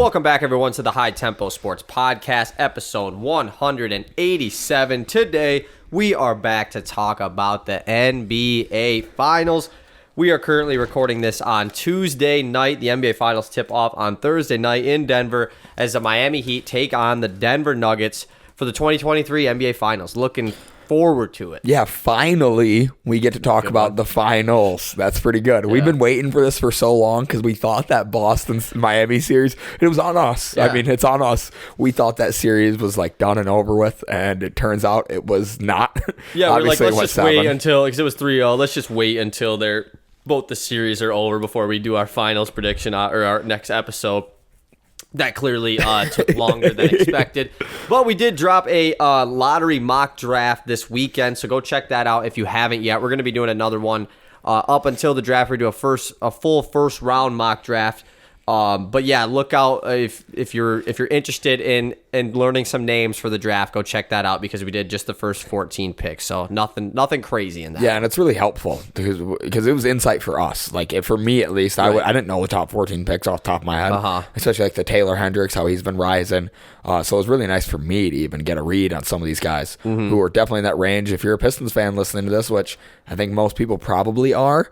Welcome back, everyone, to the High Tempo Sports Podcast, episode 187. Today, we are back to talk about the NBA Finals. We are currently recording this on Tuesday night. The NBA Finals tip off on Thursday night in Denver as the Miami Heat take on the Denver Nuggets for the 2023 NBA Finals. Looking forward to it. Yeah, finally we get to talk about the finals. That's pretty good. Yeah. We've been waiting for this for so long because we thought that Boston-Miami series, it was on us. Yeah. I mean, it's on us. We thought that series was like done and over with, and it turns out it was not. Yeah, we're like, let's just wait until, because it was 3-0, let's just wait until both the series are over before we do our finals prediction or our next episode. That clearly took longer than expected. But we did drop a lottery mock draft this weekend, so go check that out if you haven't yet. We're going to be doing another one up until the draft. We do a full first round mock draft. But yeah, look out if you're interested in learning some names for the draft. Go check that out because we did just the first 14 picks, so nothing crazy in that. Yeah, and it's really helpful because it was insight for us. Like for me at least, right. I didn't know the top 14 picks off the top of my head, especially like the Taylor Hendricks, how he's been rising. So it was really nice for me to even get a read on some of these guys who are definitely in that range. If you're a Pistons fan listening to this, which I think most people probably are.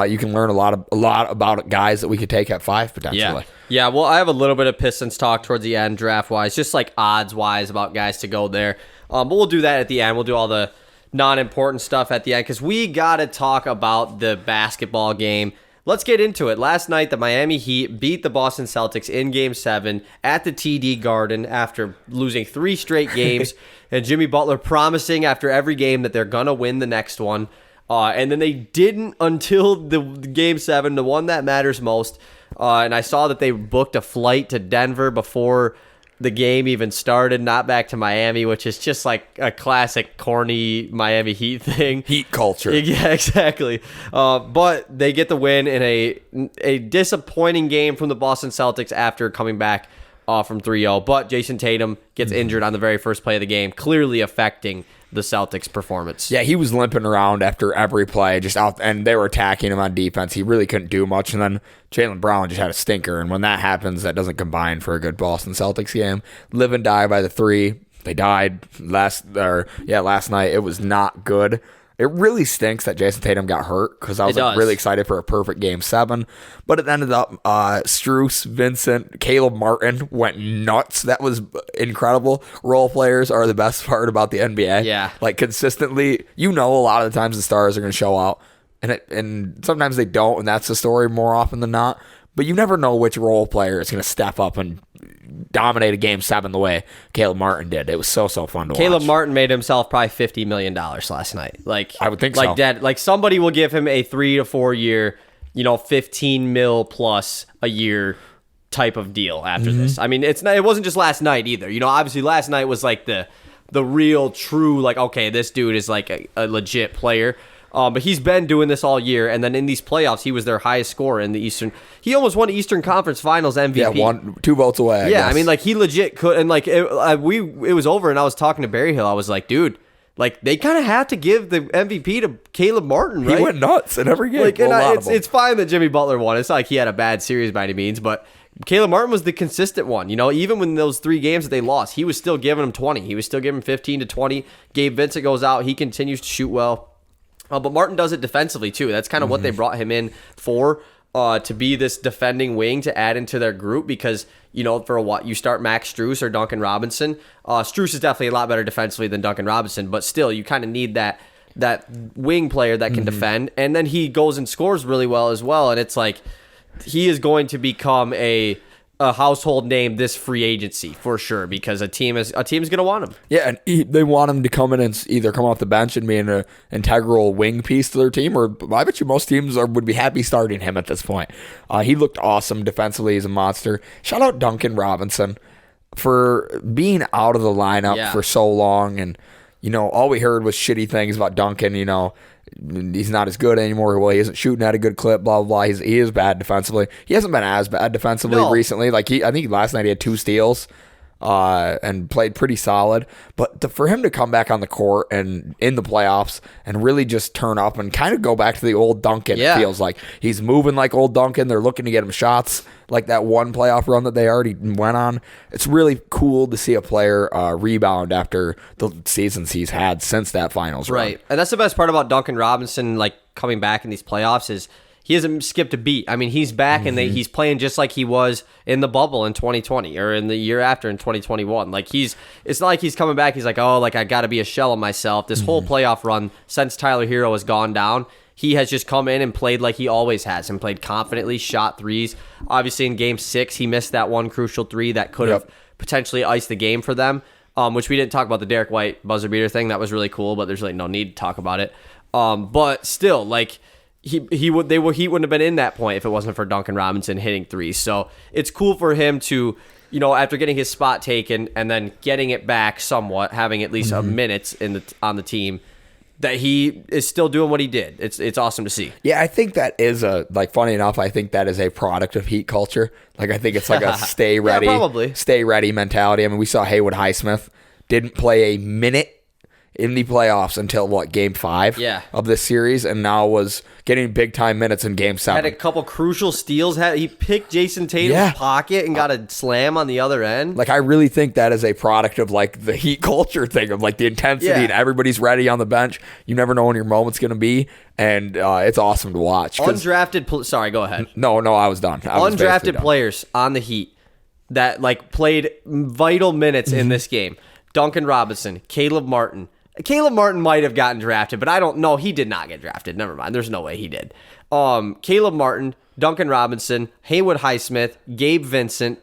You can learn a lot about guys that we could take at 5 potentially. Yeah. Well, I have a little bit of Pistons talk towards the end, draft-wise, just like odds-wise about guys to go there. But we'll do that at the end. We'll do all the non-important stuff at the end because we got to talk about the basketball game. Let's get into it. Last night, the Miami Heat beat the Boston Celtics in Game 7 at the TD Garden after losing 3 straight games, and Jimmy Butler promising after every game that they're going to win the next one. And then they didn't until the Game 7, the one that matters most. And I saw that they booked a flight to Denver before the game even started, not back to Miami, which is just like a classic corny Miami Heat thing. Heat culture. Yeah, exactly. But they get the win in a disappointing game from the Boston Celtics after coming back from 3-0. But Jason Tatum gets injured on the very first play of the game, clearly affecting the Celtics' performance. Yeah, he was limping around after every play, just out, and they were attacking him on defense. He really couldn't do much, and then Jaylen Brown just had a stinker, and when that happens, that doesn't combine for a good Boston Celtics game. Live and die by the 3. They died last night. It was not good. It really stinks that Jason Tatum got hurt because I was really excited for a perfect Game 7. But it ended up Strus, Vincent, Caleb Martin went nuts. That was incredible. Role players are the best part about the NBA. Yeah. Like consistently, a lot of the times the stars are going to show out. And sometimes they don't, and that's the story more often than not. But you never know which role player is going to step up and dominate a Game 7 the way Caleb Martin did. It was so fun to watch. Caleb Martin made himself probably $50 million last night. Like I would think so. Like somebody will give him a 3 to 4 year, 15 mil plus a year type of deal after this. I mean, it wasn't just last night either. Obviously last night was like the real true, like, okay, this dude is like a legit player. But he's been doing this all year, and then in these playoffs, he was their highest scorer in the Eastern. He almost won Eastern Conference Finals MVP. Yeah, 2 votes away. I guess. I mean, like he legit could, and like it was over, and I was talking to Barry Hill. I was like, dude, like they kind of have to give the MVP to Caleb Martin, right? He went nuts in every game. Like, and it's fine that Jimmy Butler won. It's not like he had a bad series by any means, but Caleb Martin was the consistent one. Even when those 3 games that they lost, he was still giving them 20. He was still giving 15 to 20. Gabe Vincent goes out. He continues to shoot well. But Martin does it defensively, too. That's kind of what they brought him in for, to be this defending wing to add into their group because, for what, you start Max Strus or Duncan Robinson. Strus is definitely a lot better defensively than Duncan Robinson, but still, you kind of need that wing player that can defend. And then he goes and scores really well as well, and it's like he is going to become a household name this free agency for sure because a team is going to want him. Yeah, and they want him to come in and either come off the bench and be an integral wing piece to their team, or I bet you most teams would be happy starting him at this point. He looked awesome defensively. He's a monster. Shout out Duncan Robinson for being out of the lineup for so long, and all we heard was shitty things about Duncan. He's not as good anymore. Well, he isn't shooting at a good clip, blah, blah, blah. He is bad defensively. He hasn't been as bad defensively recently. Like I think last night he had 2 steals. and played pretty solid. But for him to come back on the court and in the playoffs and really just turn up and kind of go back to the old Duncan, it feels like. He's moving like old Duncan. They're looking to get him shots like that one playoff run that they already went on. It's really cool to see a player rebound after the seasons he's had since that finals run. Right. And that's the best part about Duncan Robinson, like coming back in these playoffs, is he hasn't skipped a beat. I mean, he's back and he's playing just like he was in the bubble in 2020 or in the year after in 2021. Like it's not like he's coming back. He's like, oh, like I got to be a shell of myself. This whole playoff run since Tyler Hero has gone down, he has just come in and played like he always has and played confidently, shot threes. Obviously, in Game 6, he missed that one crucial three that could have potentially iced the game for them, which we didn't talk about the Derek White buzzer beater thing. That was really cool, but there's really no need to talk about it. But still, like, He wouldn't have been in that point if it wasn't for Duncan Robinson hitting threes. So it's cool for him to, after getting his spot taken and then getting it back somewhat, having at least a minute on the team, that he is still doing what he did. It's awesome to see. Yeah, I think that is funny enough, I think that is a product of Heat culture. Like, I think it's like a stay ready mentality. I mean, we saw Haywood Highsmith didn't play a minute in the playoffs until Game 5 of this series, and now was getting big time minutes in Game 7. Had a couple crucial steals. He picked Jason Tatum's pocket and got a slam on the other end. Like, I really think that is a product of like the Heat culture thing of like the intensity and everybody's ready on the bench. You never know when your moment's gonna be, and it's awesome to watch. Undrafted. Sorry, go ahead. No, I was done. Undrafted players on the Heat that like played vital minutes in this game. Duncan Robinson, Caleb Martin. Caleb Martin might have gotten drafted, but I don't know. He did not get drafted. Never mind. There's no way he did. Caleb Martin, Duncan Robinson, Haywood Highsmith, Gabe Vincent.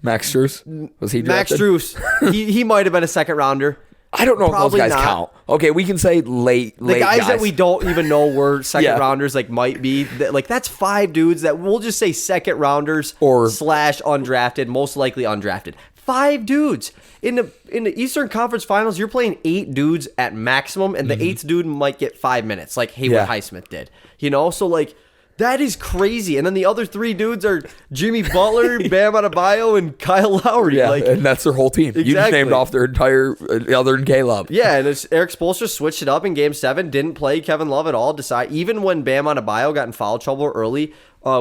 Max Strus? Was he drafted? Max Strus. he might have been a second rounder. I don't know if those guys count. Okay, we can say late The guys that we don't even know were second Yeah. rounders, like might be. Like, that's 5 dudes that we'll just say second rounders or / undrafted, most likely undrafted. 5 dudes. In the Eastern Conference Finals, you're playing 8 dudes at maximum, and the 8th dude might get 5 minutes, like Haywood Highsmith did. So like, that is crazy. And then the other 3 dudes are Jimmy Butler, Bam Adebayo, and Kyle Lowry. Yeah, and that's their whole team. Exactly. You just named off their entire other than Caleb. Yeah, and Eric Spoelstra switched it up in Game 7, didn't play Kevin Love at all. Even when Bam Adebayo got in foul trouble early,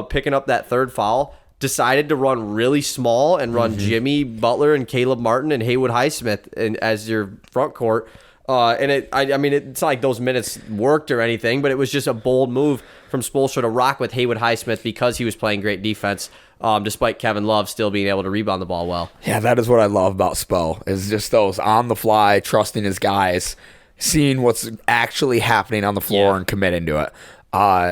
picking up that 3rd foul, decided to run really small and run Jimmy Butler and Caleb Martin and Haywood Highsmith as your front court. I mean, it's not like those minutes worked or anything, but it was just a bold move from Spoelstra to rock with Haywood Highsmith because he was playing great defense, despite Kevin Love still being able to rebound the ball well. Yeah, that is what I love about Spo, is just those on the fly, trusting his guys, seeing what's actually happening on the floor and committing to it.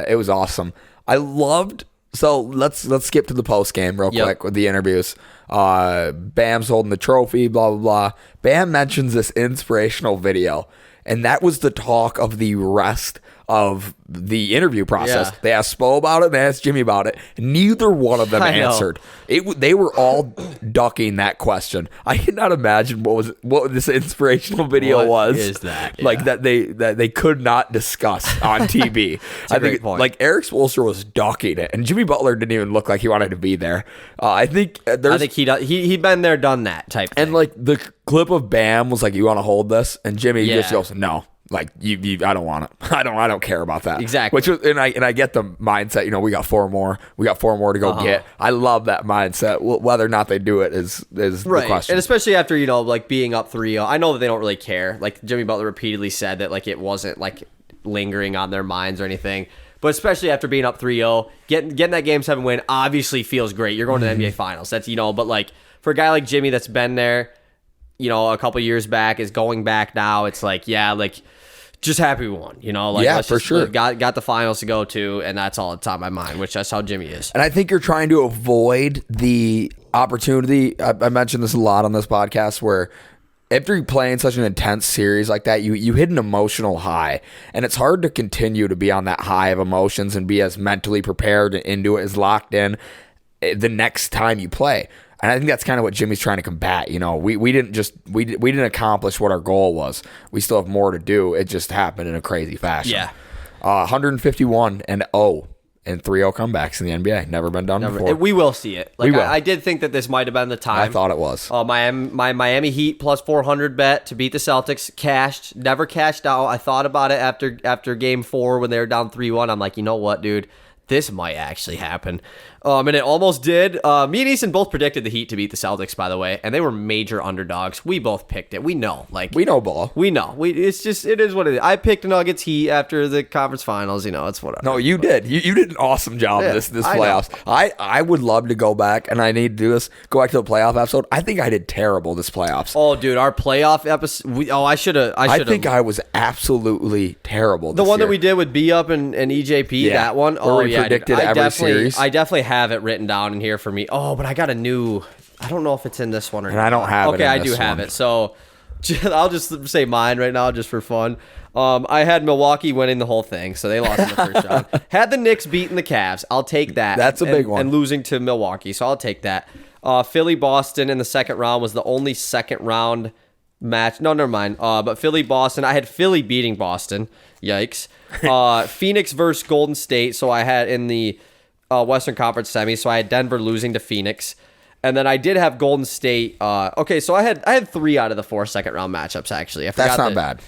It was awesome. I loved. So let's skip to the post game real quick with the interviews. Bam's holding the trophy, blah, blah, blah. Bam mentions this inspirational video, and that was the talk of the rest of the interview process. They asked Spo about it, they asked Jimmy about it. Neither one of them answered. They were all ducking that question. I cannot imagine what this inspirational video was. What is that? Like that they could not discuss on TV. I think like Eric Spoelstra was ducking it, and Jimmy Butler didn't even look like he wanted to be there. I think he'd been there, done that type thing. And like the clip of Bam was like, "You want to hold this?" And Jimmy just goes, "No." Like you, I don't want it. I don't care about that. Exactly. Which was, and I get the mindset. We got 4 more. We got 4 more to go get. I love that mindset. Whether or not they do it is the question. And especially after like being up 3-0, I know that they don't really care. Like Jimmy Butler repeatedly said that like it wasn't like lingering on their minds or anything. But especially after being up 3-0, getting that Game 7 win obviously feels great. You're going to the NBA Finals. That's but like for a guy like Jimmy that's been there, a couple years back, is going back now. It's like just happy we won, like for sure. Got the finals to go to, and that's all that's on my mind, which that's how Jimmy is. And I think you're trying to avoid the opportunity. I mentioned this a lot on this podcast, where after you play in such an intense series like that, you hit an emotional high, and it's hard to continue to be on that high of emotions and be as mentally prepared and into it, as locked in the next time you play. And I think that's kind of what Jimmy's trying to combat. We didn't accomplish what our goal was. We still have more to do. It just happened in a crazy fashion. Yeah. 151-0 and 3-0 comebacks in the NBA. Never been done before. We will see it. Like We will. I did think that this might have been the time. I thought it was. My Miami Heat plus 400 bet to beat the Celtics cashed. Never cashed out. I thought about it after Game 4 when they were down 3-1. I'm like, you know what, dude? This might actually happen. And it almost did. Me and Easton both predicted the Heat to beat the Celtics, by the way, and they were major underdogs. We both picked it. We know. We know ball. We know. It is what it is. I picked Nuggets Heat after the conference finals. It's whatever. No, you did. You did an awesome job this playoffs. I would love to go back, and I need to do this. Go back to the playoff episode. I think I did terrible this playoffs. Oh, dude, our playoff episode. I should have. I think I was absolutely terrible. The one year. that we did with B Up and EJP, that one. Where we predicted every series. I definitely have it written down in here for me. Oh, but I got a new. I don't know if it's in this one or not. And I don't have it. Okay, I do have it. So I'll just say mine right now, just for fun. I had Milwaukee winning the whole thing, so they lost in the first round. Had the Knicks beating the Cavs. I'll take that. That's a big one. And losing to Milwaukee, so I'll take that. Philly Boston in the second round was the only second round match. No, never mind. But Philly Boston, I had Philly beating Boston. Yikes. Phoenix versus Golden State. So I had in the Western Conference semis. So I had Denver losing to Phoenix. And then I did have Golden State. Okay, so I had 3 out of the 4 second round matchups, actually. That's not bad.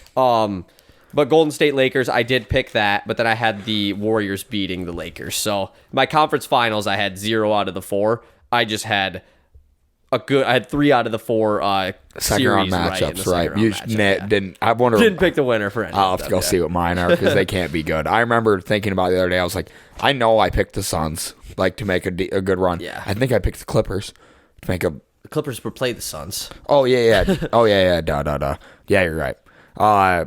But Golden State Lakers, I did pick that, but then I had the Warriors beating the Lakers. So my conference finals, I had 0 out of the 4. I just had I had 3 out of the 4 second round matchups, right? You didn't. I wonder. Didn't pick the winner for any. I'll have to go see what mine are because they can't be good. I remember thinking about it the other day. I was like, I know I picked the Suns to make a good run. Yeah. I think I picked the Clippers to make a. The Clippers would play the Suns. Oh yeah. Oh yeah. Duh. Yeah, you're right.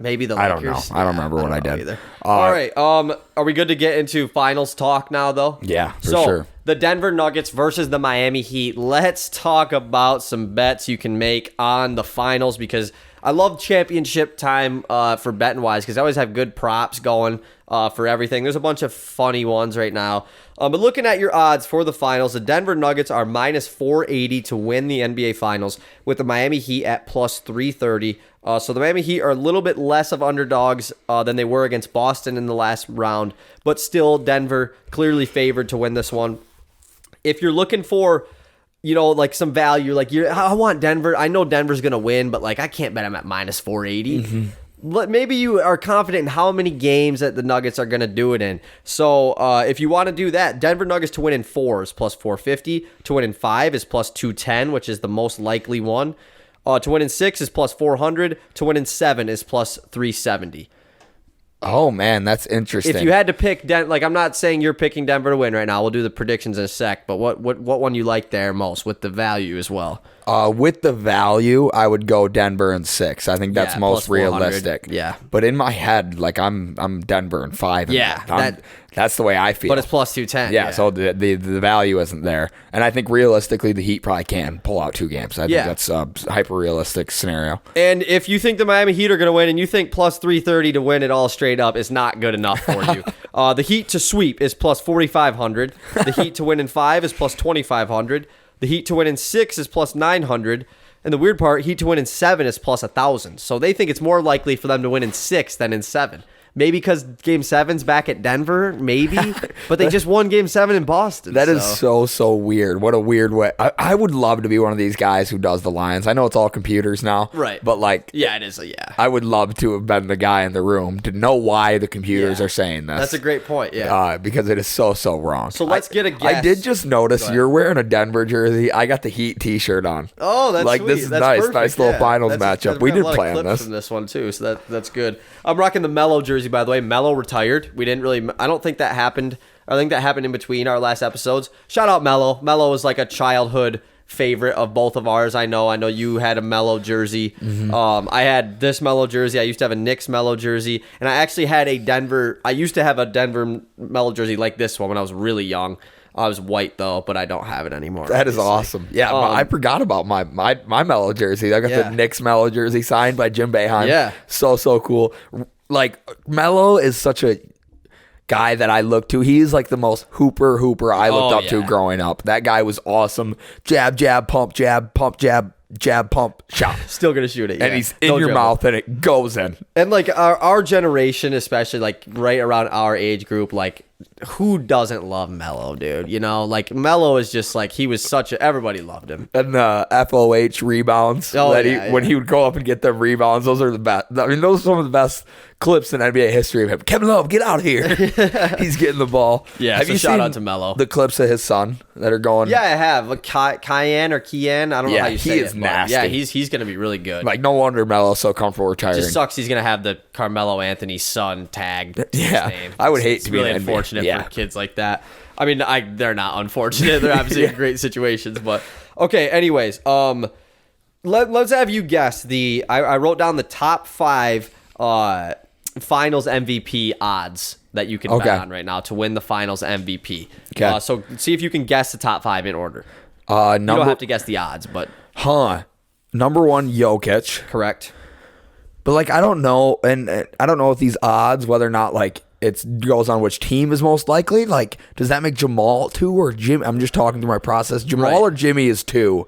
Maybe the Lakers. I don't know. I don't remember what I did. Either. All right. Are we good to get into finals talk now, though? Yeah, for sure. The Denver Nuggets versus the Miami Heat. Let's talk about some bets you can make on the finals because I love championship time for betting wise because I always have good props going for everything. There's a bunch of funny ones right now. But looking at your odds for the finals, the Denver Nuggets are minus 480 to win the NBA Finals with the Miami Heat at plus 330. So the Miami Heat are a little bit less of underdogs than they were against Boston in the last round, but still Denver clearly favored to win this one. If you're looking for, some value, I want Denver. I know Denver's going to win, but I can't bet them at minus 480. Mm-hmm. Maybe you are confident in how many games that the Nuggets are going to do it in. So if you want to do that, Denver Nuggets to win in 4 is plus 450. To win in 5 is plus 210, which is the most likely one. To win in 6 is plus 400. To win in 7 is plus 370. Oh, man, that's interesting. If you had to pick, I'm not saying you're picking Denver to win right now. We'll do the predictions in a sec. But what one you like there most with the value as well? With the value, I would go Denver in 6. I think that's most realistic. Yeah. But in my head, I'm Denver in 5. Yeah. That's the way I feel. But it's plus 210. Yeah, so the value isn't there. And I think realistically, the Heat probably can pull out 2 games. I think that's a hyper-realistic scenario. And if you think the Miami Heat are going to win and you think plus 330 to win it all straight up is not good enough for you. The Heat to sweep is plus 4,500. The Heat to win in 5 is plus 2,500. The Heat to win in 6 is plus 900. And the weird part, Heat to win in 7 is plus 1,000. So they think it's more likely for them to win in 6 than in 7. Maybe because Game 7's back at Denver, maybe. But they just won Game 7 in Boston. That is so weird. What a weird way. I would love to be one of these guys who does the lines. I know it's all computers now. Right. But yeah, it is. I would love to have been the guy in the room to know why the computers are saying this. That's a great point, yeah. Because it is so wrong. So let's get a guess. I did just notice you're wearing a Denver jersey. I got the Heat t-shirt on. Oh, that's sweet. This is that's nice. Perfect. Nice little finals matchup. We didn't plan this. From this one too, so that's good. I'm rocking the Melo jersey, by the way. Melo retired. We didn't really. I don't think that happened. I think that happened in between our last episodes. Shout out Melo. Melo was like a childhood favorite of both of ours. I know you had a Melo jersey. Mm-hmm. I had this Melo jersey. I used to have a Knicks Melo jersey, and I actually had a Denver. I used to have a Denver Melo jersey like this one when I was really young. I was white though, but I don't have it anymore. That is awesome. Yeah, I forgot about my Melo jersey. I got the Knicks Melo jersey signed by Jim Boeheim. Yeah, so cool. Melo is such a guy that I look to. He's the most hooper I looked up to growing up. That guy was awesome. Jab, pump, jab, pump, shot. Still gonna shoot it, and he's in your mouth, and it goes in. And our generation, especially right around our age group, who doesn't love Melo, dude? You know, like Melo is just like he was everybody loved him. And the FOH rebounds when he would go up and get them rebounds, those are the best. I mean, those are some of the best clips in NBA history of him. Kevin Love, get out here. He's getting the ball. Yeah, have you shout seen out to Melo. The clips of his son that are going? Yeah, I have. Like Kian or Kian. I don't know how you say it. He is nasty. Yeah, he's going to be really good. Like, no wonder Melo's so comfortable retiring. Just sucks he's going to have the Carmelo Anthony son tagged. Yeah, his name. I would hate it's to be really an NBA. unfortunate Yeah. for kids like that. I mean, they're not unfortunate. They're obviously in great situations. But, okay, anyways. Let's have you guess. I wrote down the top 5 finals MVP odds that you can bet on right now to win the finals MVP. Okay. So see if you can guess the top 5 in order. You don't have to guess the odds, but number 1, Jokic. correct. But like, I don't know, and I don't know if these odds, whether or not like it goes on which team is most likely. Like, does that make Jamal 2 or Jimmy? I'm just talking through my process. Jamal or Jimmy is 2.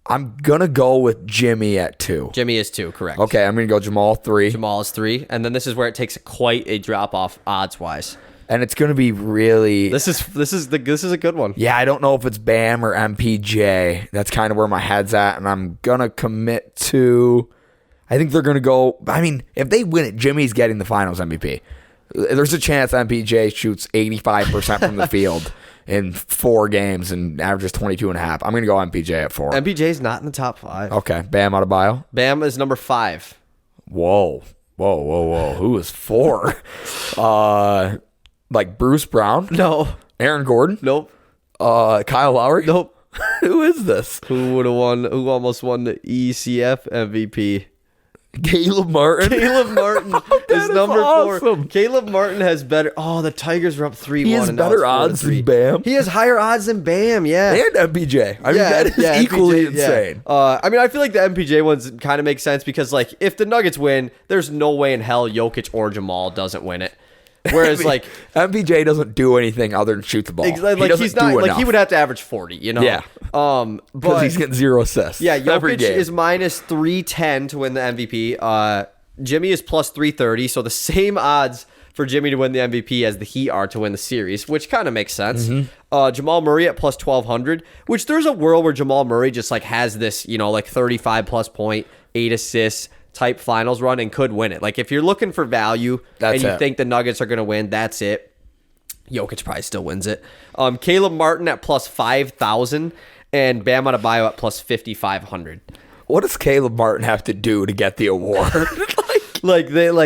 I'm gonna go with Jimmy at 2. Jimmy is 2, correct. Okay, I'm gonna go Jamal 3. Jamal is 3, and then this is where it takes quite a drop off odds wise. And it's gonna be really. This is a good one. Yeah, I don't know if it's Bam or MPJ. That's kind of where my head's at, and I'm gonna commit to. I think they're gonna go. I mean, if they win it, Jimmy's getting the Finals MVP. There's a chance MPJ shoots 85% from the field in 4 games and averages 22.5. I'm going to go MPJ at 4. MPJ's not in the top 5. Okay. Bam Adebayo. Bam is number 5. Whoa. Who is 4? Like Bruce Brown? No. Aaron Gordon? Nope. Kyle Lowry? Nope. Who is this? Who almost won the ECF MVP? Caleb Martin. Caleb Martin is number 4. Caleb Martin has better. Oh, the Tigers were up 3-1. He has better odds than Bam. He has higher odds than Bam. Yeah, and MPJ. I mean, that is equally insane. I mean, I feel like the MPJ ones kind of make sense because, like, if the Nuggets win, there's no way in hell Jokic or Jamal doesn't win it. Whereas, like, MPJ doesn't do anything other than shoot the ball. Like, he's not like he would have to average 40. You know. Yeah. Because he's getting 0 assists. Yeah, Jokic is minus 310 to win the MVP. Jimmy is plus 330, so the same odds for Jimmy to win the MVP as the Heat are to win the series, which kind of makes sense. Jamal Murray at plus 1200, which there's a world where Jamal Murray just like has this, you know, like 35 plus point, 8 assists type finals run and could win it. Like if you're looking for value and you think the Nuggets are going to win, that's it. Jokic probably still wins it. Caleb Martin at plus 5,000 and Bam Adebayo at plus 5,500. What does Caleb Martin have to do to get the award?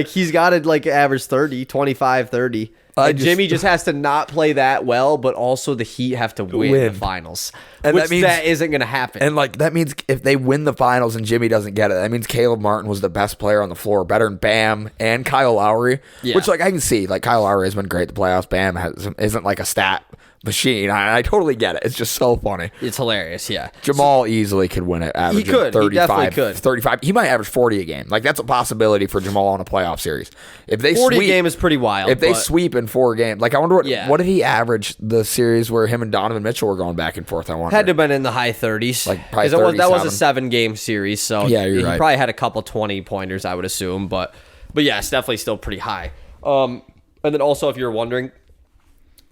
He's got to like average 30, 25, 30. Jimmy just has to not play that well, but also the Heat have to win the finals. And that isn't going to happen. And like that means if they win the finals and Jimmy doesn't get it, that means Caleb Martin was the best player on the floor, better than Bam and Kyle Lowry. Yeah. Which like I can see, like Kyle Lowry has been great in the playoffs. Bam isn't like a stat machine. I totally get it. It's just so funny. It's hilarious, yeah. Jamal easily could win it. He could. 35, he definitely could. 35. He might average 40 a game. Like that's a possibility for Jamal in a playoff series. If they 40 a game is pretty wild. If they sweep in 4 games, like I wonder what did he average the series where him and Donovan Mitchell were going back and forth? I wonder. Had to have been in the high 30s. Like probably that was a 7-game series, so yeah, you're he right. probably had a couple 20-pointers, I would assume, but yeah, it's definitely still pretty high. And then also, if you're wondering,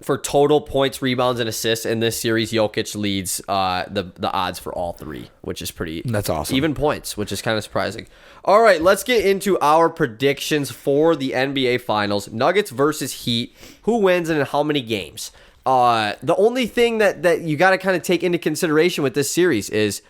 for total points, rebounds, and assists in this series, Jokic leads the odds for all 3, which is pretty. That's awesome. Even points, which is kind of surprising. All right, let's get into our predictions for the NBA Finals. Nuggets versus Heat. Who wins and in how many games? The only thing that you got to kind of take into consideration with this series is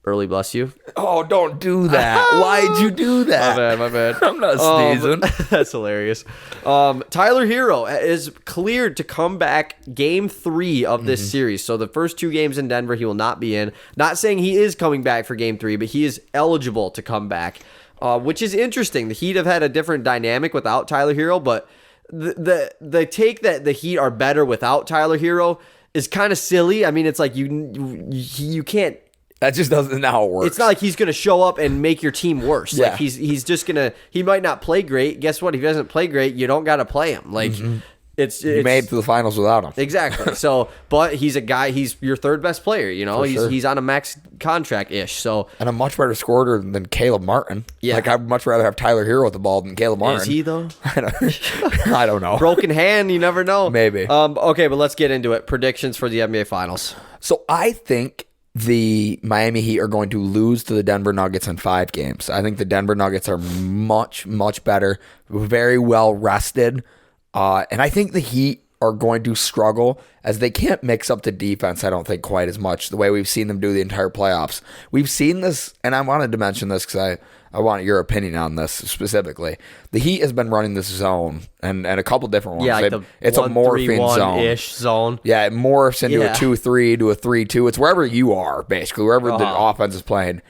early bless you. Oh, don't do that. Why'd you do that? My bad. I'm not sneezing. That's hilarious. Tyler Hero is cleared to come back game 3 of this series. So the first 2 games in Denver, he will not be in. Not saying he is coming back for game 3, but he is eligible to come back, which is interesting. The Heat have had a different dynamic without Tyler Hero, but the take that the Heat are better without Tyler Hero is kind of silly. I mean, it's like you can't. That just doesn't know how it works. It's not like he's going to show up and make your team worse. Yeah. Like he's just going to, he might not play great. Guess what? If he doesn't play great, you don't got to play him. Like You made it to the finals without him. Exactly. So, but he's a guy. He's your third best player. You know, For sure. he's on a max contract ish. So, And a much better scorer than Caleb Martin. Yeah. Like, I'd much rather have Tyler Hero with the ball than Caleb Martin. is he though? I don't know. Broken hand. You never know. Maybe. Okay, but let's get into it. Predictions for the NBA Finals. So I think the Miami Heat are going to lose to the Denver Nuggets in 5 games. I think the Denver Nuggets are much, much better, very well rested. And I think the Heat are going to struggle as they can't mix up the defense, I don't think, quite as much the way we've seen them do the entire playoffs. We've seen this, and I wanted to mention this because I want your opinion on this specifically. The Heat has been running this zone and a couple different ones. Yeah, like it's a morphing zone. Ish zone. Yeah, it morphs into a 2-3 to a 3-2. It's wherever you are, basically, wherever the offense is playing.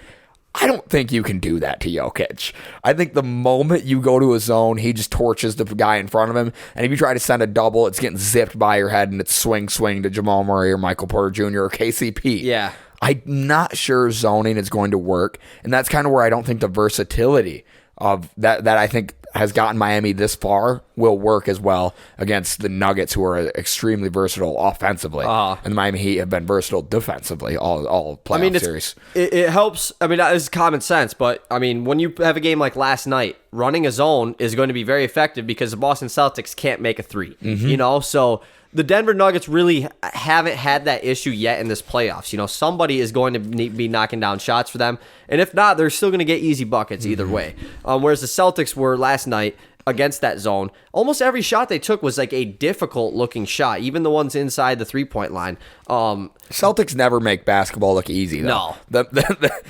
I don't think you can do that to Jokic. I think the moment you go to a zone, he just torches the guy in front of him. And if you try to send a double, it's getting zipped by your head and it's swing to Jamal Murray or Michael Porter Jr. or KCP. Yeah. I'm not sure zoning is going to work. And that's kind of where I don't think the versatility of that I think has gotten Miami this far will work as well against the Nuggets, who are extremely versatile offensively. And the Miami Heat have been versatile defensively all playoff series. It helps. I mean, it's common sense, but I mean, when you have a game like last night, running a zone is going to be very effective because the Boston Celtics can't make a three. You know, so the Denver Nuggets really haven't had that issue yet in this playoffs. You know, somebody is going to be knocking down shots for them. And if not, they're still going to get easy buckets either way. Whereas the Celtics were last night against that zone. Almost every shot they took was like a difficult-looking shot, even the ones inside the three-point line. Celtics never make basketball look easy, though. No.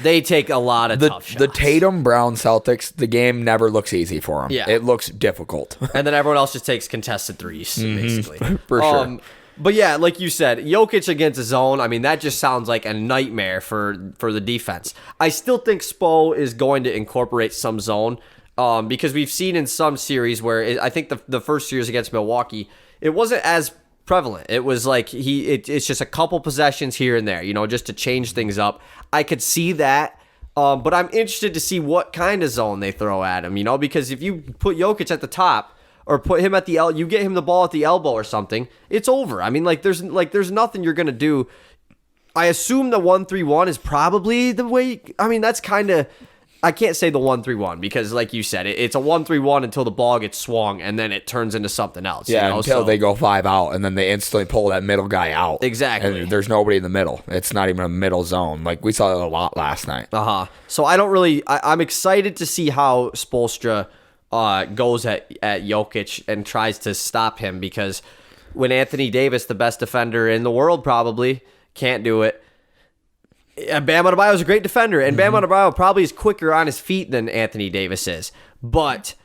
They take a lot of tough shots. The Tatum-Brown Celtics, the game never looks easy for them. Yeah. It looks difficult. And then everyone else just takes contested threes, basically. For sure. But yeah, like you said, Jokic against a zone, I mean, that just sounds like a nightmare for the defense. I still think Spo is going to incorporate some zone because we've seen in some series where I think the first series against Milwaukee, it wasn't as prevalent. It was like it's just a couple possessions here and there, you know, just to change things up. I could see that. But I'm interested to see what kind of zone they throw at him, you know, because if you put Jokic at the top, or put him at you get him the ball at the elbow or something, it's over. I mean, there's nothing you're gonna do. I assume the 1-3-1 is probably the way. I mean, that's kind of. I can't say the 1-3-1 because, like you said, it's a 1-3-1 until the ball gets swung and then it turns into something else. Yeah, you know? until they go 5 out and then they instantly pull that middle guy out. Exactly. And there's nobody in the middle. It's not even a middle zone. Like we saw that a lot last night. So I don't really. I'm excited to see how Spoelstra goes at Jokic and tries to stop him because when Anthony Davis, the best defender in the world, probably can't do it. Bam Adebayo is a great defender, and Bam Adebayo probably is quicker on his feet than Anthony Davis is. But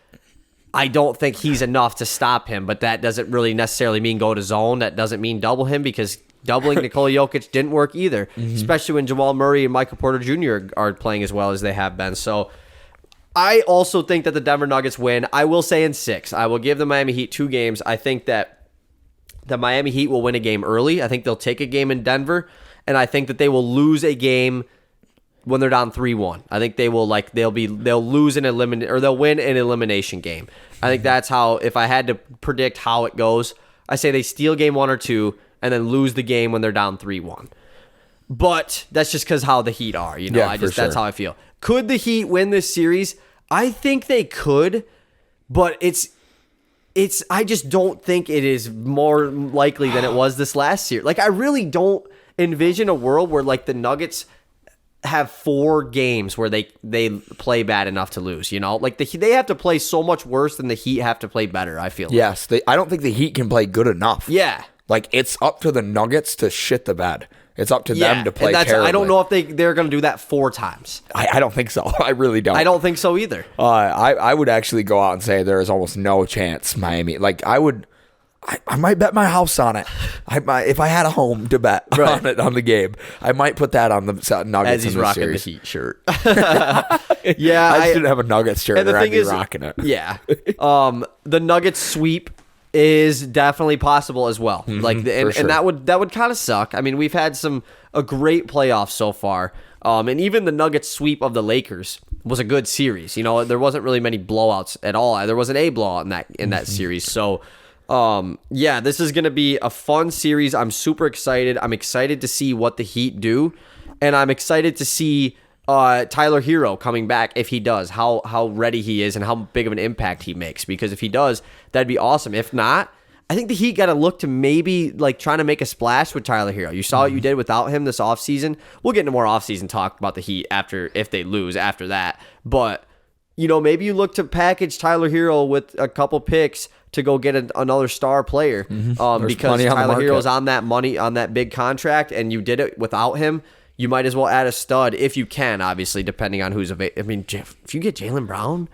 I don't think he's enough to stop him. But that doesn't really necessarily mean go to zone. That doesn't mean double him because doubling Nikola Jokic didn't work either, especially when Jamal Murray and Michael Porter Jr. are playing as well as they have been. So I also think that the Denver Nuggets win. I will say in 6. I will give the Miami Heat 2 games. I think that the Miami Heat will win a game early. I think they'll take a game in Denver, and I think that they will lose a game when they're down 3-1. I think they'll lose they'll win an elimination game. I think that's how, if I had to predict how it goes, I say they steal game 1 or 2 and then lose the game when they're down 3-1. But that's just because how the Heat are, you know. Yeah, that's how I feel. Could the Heat win this series? I think they could, but I just don't think it is more likely than it was this last year. Like, I really don't envision a world where like the Nuggets have 4 games where they play bad enough to lose, you know? Like they have to play so much worse than the Heat have to play better, I feel. Yes, I don't think the Heat can play good enough. Yeah. Like, it's up to the Nuggets to shit the bed. It's up to them to play terribly. I don't know if they're going to do that 4 times. I don't think so. I really don't. I don't think so either. I would actually go out and say there is almost no chance Miami. Like, I might bet my house on it. If I had a home to bet on it on the game, I might put that on the Nuggets. As he's in rocking series. the Heat shirt. Yeah, I shouldn't have a Nuggets shirt. And the thing I'd be is, rocking it. Yeah. The Nuggets sweep is definitely possible as well. And that would kind of suck. I mean, we've had a great playoff so far. And even the Nuggets sweep of the Lakers was a good series. You know, there wasn't really many blowouts at all. There wasn't a blowout in that series. So Yeah, this is going to be a fun series. I'm super excited. I'm excited to see what the Heat do, and I'm excited to see Tyler Hero coming back if he does, how ready he is and how big of an impact he makes. Because if he does, that'd be awesome. If not, I think the Heat got to look to maybe like trying to make a splash with Tyler Hero. You saw what you did without him this offseason. We'll get into more offseason talk about the Heat after if they lose after that. But, maybe you look to package Tyler Hero with a couple picks to go get another star player because Tyler Hero's on that money, on that big contract, and you did it without him. You might as well add a stud if you can, obviously, depending on who's available. I mean, if you get Jaylen Brown,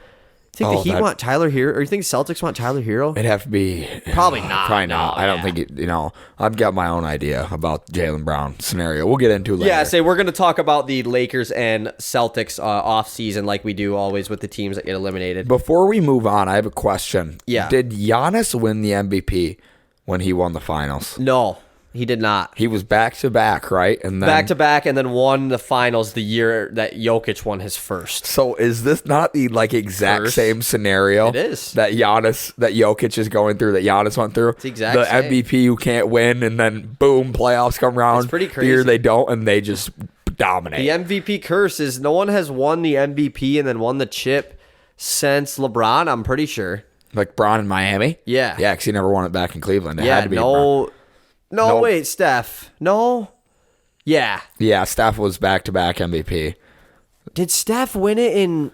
you think the Heat want Tyler Hero, or you think Celtics want Tyler Hero? It'd have to be probably not. Probably not. No, I don't think it. I've got my own idea about Jaylen Brown scenario. We'll get into it later. Yeah, we're going to talk about the Lakers and Celtics off season, like we do always with the teams that get eliminated. Before we move on, I have a question. Yeah. Did Giannis win the MVP when he won the finals? No. He did not. He was back-to-back, right? And then back-to-back, and then won the finals the year that Jokic won his first. So is this not the exact same scenario? It is. That Jokic is going through, that Giannis went through? It's the exact same. MVP who can't win, and then boom, playoffs come around. It's pretty crazy. The year they don't, and they just dominate. The MVP curse is no one has won the MVP and then won the chip since LeBron, I'm pretty sure. Like Bron in Miami? Yeah. Yeah, because he never won it back in Cleveland. It had to be Bron. No, wait, Steph. No? Yeah. Yeah, Steph was back-to-back MVP. Did Steph win it in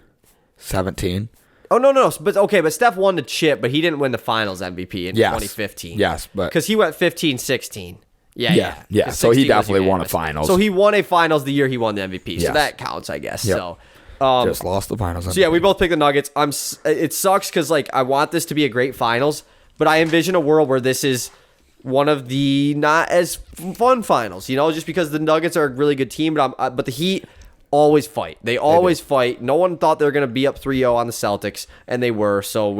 17? Oh, no. But Steph won the chip, but he didn't win the finals MVP in 2015. Yes, but because he went 15-16. Yeah. So he definitely won a finals. So he won a finals the year he won the MVP. Yes. So that counts, I guess. Yep. So just lost the finals. So yeah, we both picked the Nuggets. It sucks because I want this to be a great finals, but I envision a world where this is one of the not as fun finals, just because the Nuggets are a really good team, but the Heat always fight. They always fight. No one thought they were going to be up 3-0 on the Celtics, and they were. So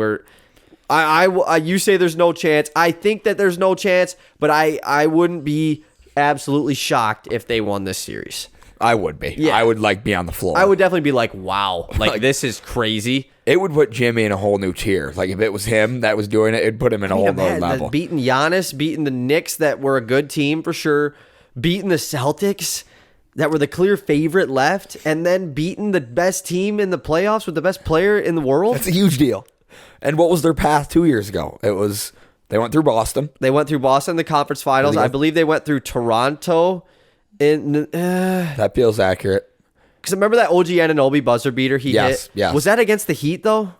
you say there's no chance. I think that there's no chance, but I wouldn't be absolutely shocked if they won this series. I would be. Yeah. I would be on the floor. I would definitely be like, wow, this is crazy. It would put Jimmy in a whole new tier. Like, if it was him that was doing it, it'd put him in a whole nother level. Beating Giannis, beating the Knicks that were a good team for sure, beating the Celtics that were the clear favorite left, and then beating the best team in the playoffs with the best player in the world. That's a huge deal. And what was their path 2 years ago? It was, they went through Boston. They went through Boston in the conference finals. I believe they went through Toronto. That feels accurate. Because remember that OG Anunoby buzzer beater he hit? Yes. Was that against the Heat, though?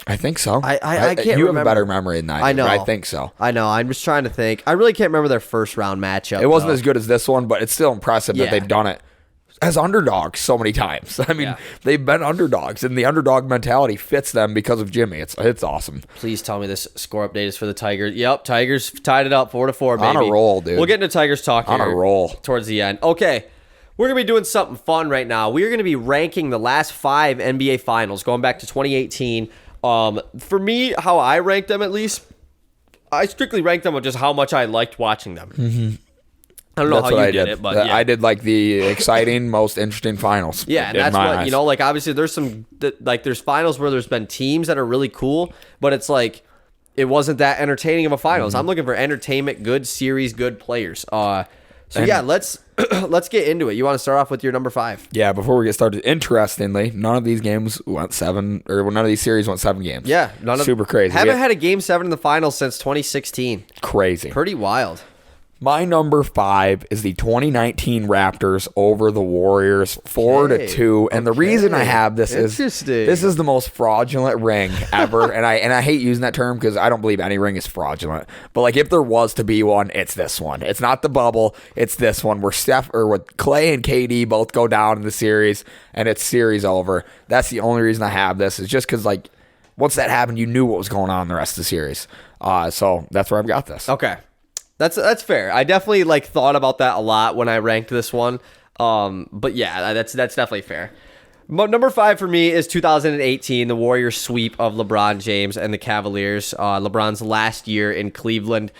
I think so. I can't remember. You have a better memory than I do. I know. I think so. I know. I'm just trying to think. I really can't remember their first round matchup. It wasn't as good as this one, but it's still impressive that they've done it as underdogs so many times. I mean, they've been underdogs, and the underdog mentality fits them because of Jimmy. It's awesome. Please tell me this score update is for the Tigers. Yep, Tigers tied it up 4-4, baby. On a roll, dude. We'll get into Tigers talk here. On a roll. Towards the end. Okay. We're going to be doing something fun right now. We're going to be ranking the last 5 NBA finals going back to 2018. For me, how I ranked them at least, I strictly ranked them with just how much I liked watching them. Mm-hmm. I don't know how you did it, but yeah. I did the exciting, most interesting finals. Yeah, and that's what, obviously there's there's finals where there's been teams that are really cool, but it's it wasn't that entertaining of a finals. Mm-hmm. I'm looking for entertainment, good series, good players. Let's get into it. You want to start off with your number 5? Yeah, before we get started, interestingly, none of these games went 7, or none of these series went 7 games. Yeah, super crazy. Haven't had a game 7 in the finals since 2016. Crazy. Pretty wild. My number 5 is the 2019 Raptors over the Warriors 4-2. And the reason I have this is this is the most fraudulent ring ever. and I hate using that term because I don't believe any ring is fraudulent. But if there was to be one, it's this one. It's not the bubble. It's this one where Clay and KD both go down in the series and it's series over. That's the only reason I have this, is just because once that happened, you knew what was going on in the rest of the series. So that's where I've got this. Okay. That's fair. I definitely thought about that a lot when I ranked this one. But yeah, that's definitely fair. Number 5 for me is 2018, the Warriors sweep of LeBron James and the Cavaliers. LeBron's last year in Cleveland.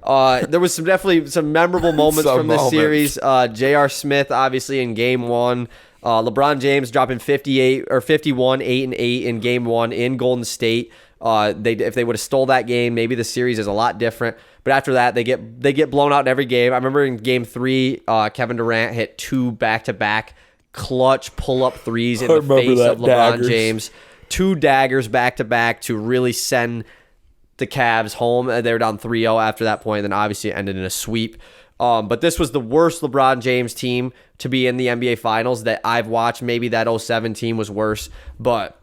There was definitely some memorable moments from this series. J.R. Smith, obviously, in Game 1. LeBron James dropping 51, 8-8 in Game 1 in Golden State. If they would have stole that game, maybe the series is a lot different. But after that, they get blown out in every game. I remember in game 3, Kevin Durant hit 2 back-to-back clutch pull-up threes in the face of LeBron James. 2 daggers back-to-back to really send the Cavs home. They were down 3-0 after that point, and then obviously it ended in a sweep. But this was the worst LeBron James team to be in the NBA Finals that I've watched. Maybe that 2007 team was worse, but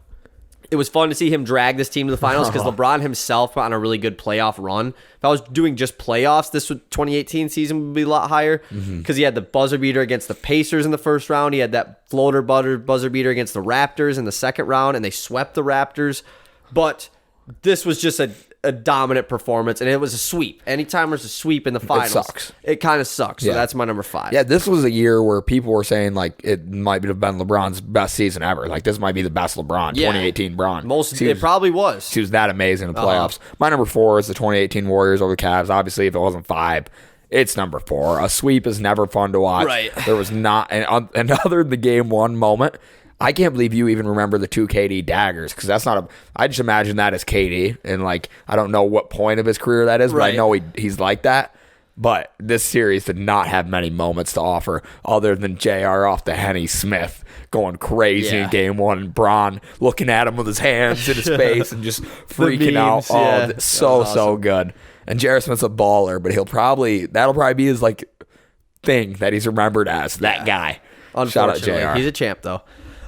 it was fun to see him drag this team to the finals because LeBron himself went on a really good playoff run. If I was doing just playoffs, this 2018 season would be a lot higher because he had the buzzer beater against the Pacers in the first round. He had that floater buzzer beater against the Raptors in the second round, and they swept the Raptors. But this was just a dominant performance, and it was a sweep. Anytime there's a sweep in the finals, it sucks. It kind of sucks. So that's my number 5. Yeah, this was a year where people were saying like it might have been LeBron's best season ever. Like this might be the best LeBron, 2018 LeBron. It probably was. She was that amazing in the playoffs. My number 4 is the 2018 Warriors over the Cavs. Obviously, if it wasn't 5, it's number 4. A sweep is never fun to watch. Right. There was not, and other than the game 1 moment, I can't believe you even remember the 2 KD daggers because that's not I just imagine that as KD, and like I don't know what point of his career that is, but I know he's like that. But this series did not have many moments to offer other than JR off the Henny Smith going crazy in game 1, and Bron looking at him with his hands in his face and just freaking out. Oh, so good. And J.R. Smith's a baller, but that'll probably be his like thing that he's remembered as, that guy. Shout out JR. He's a champ though.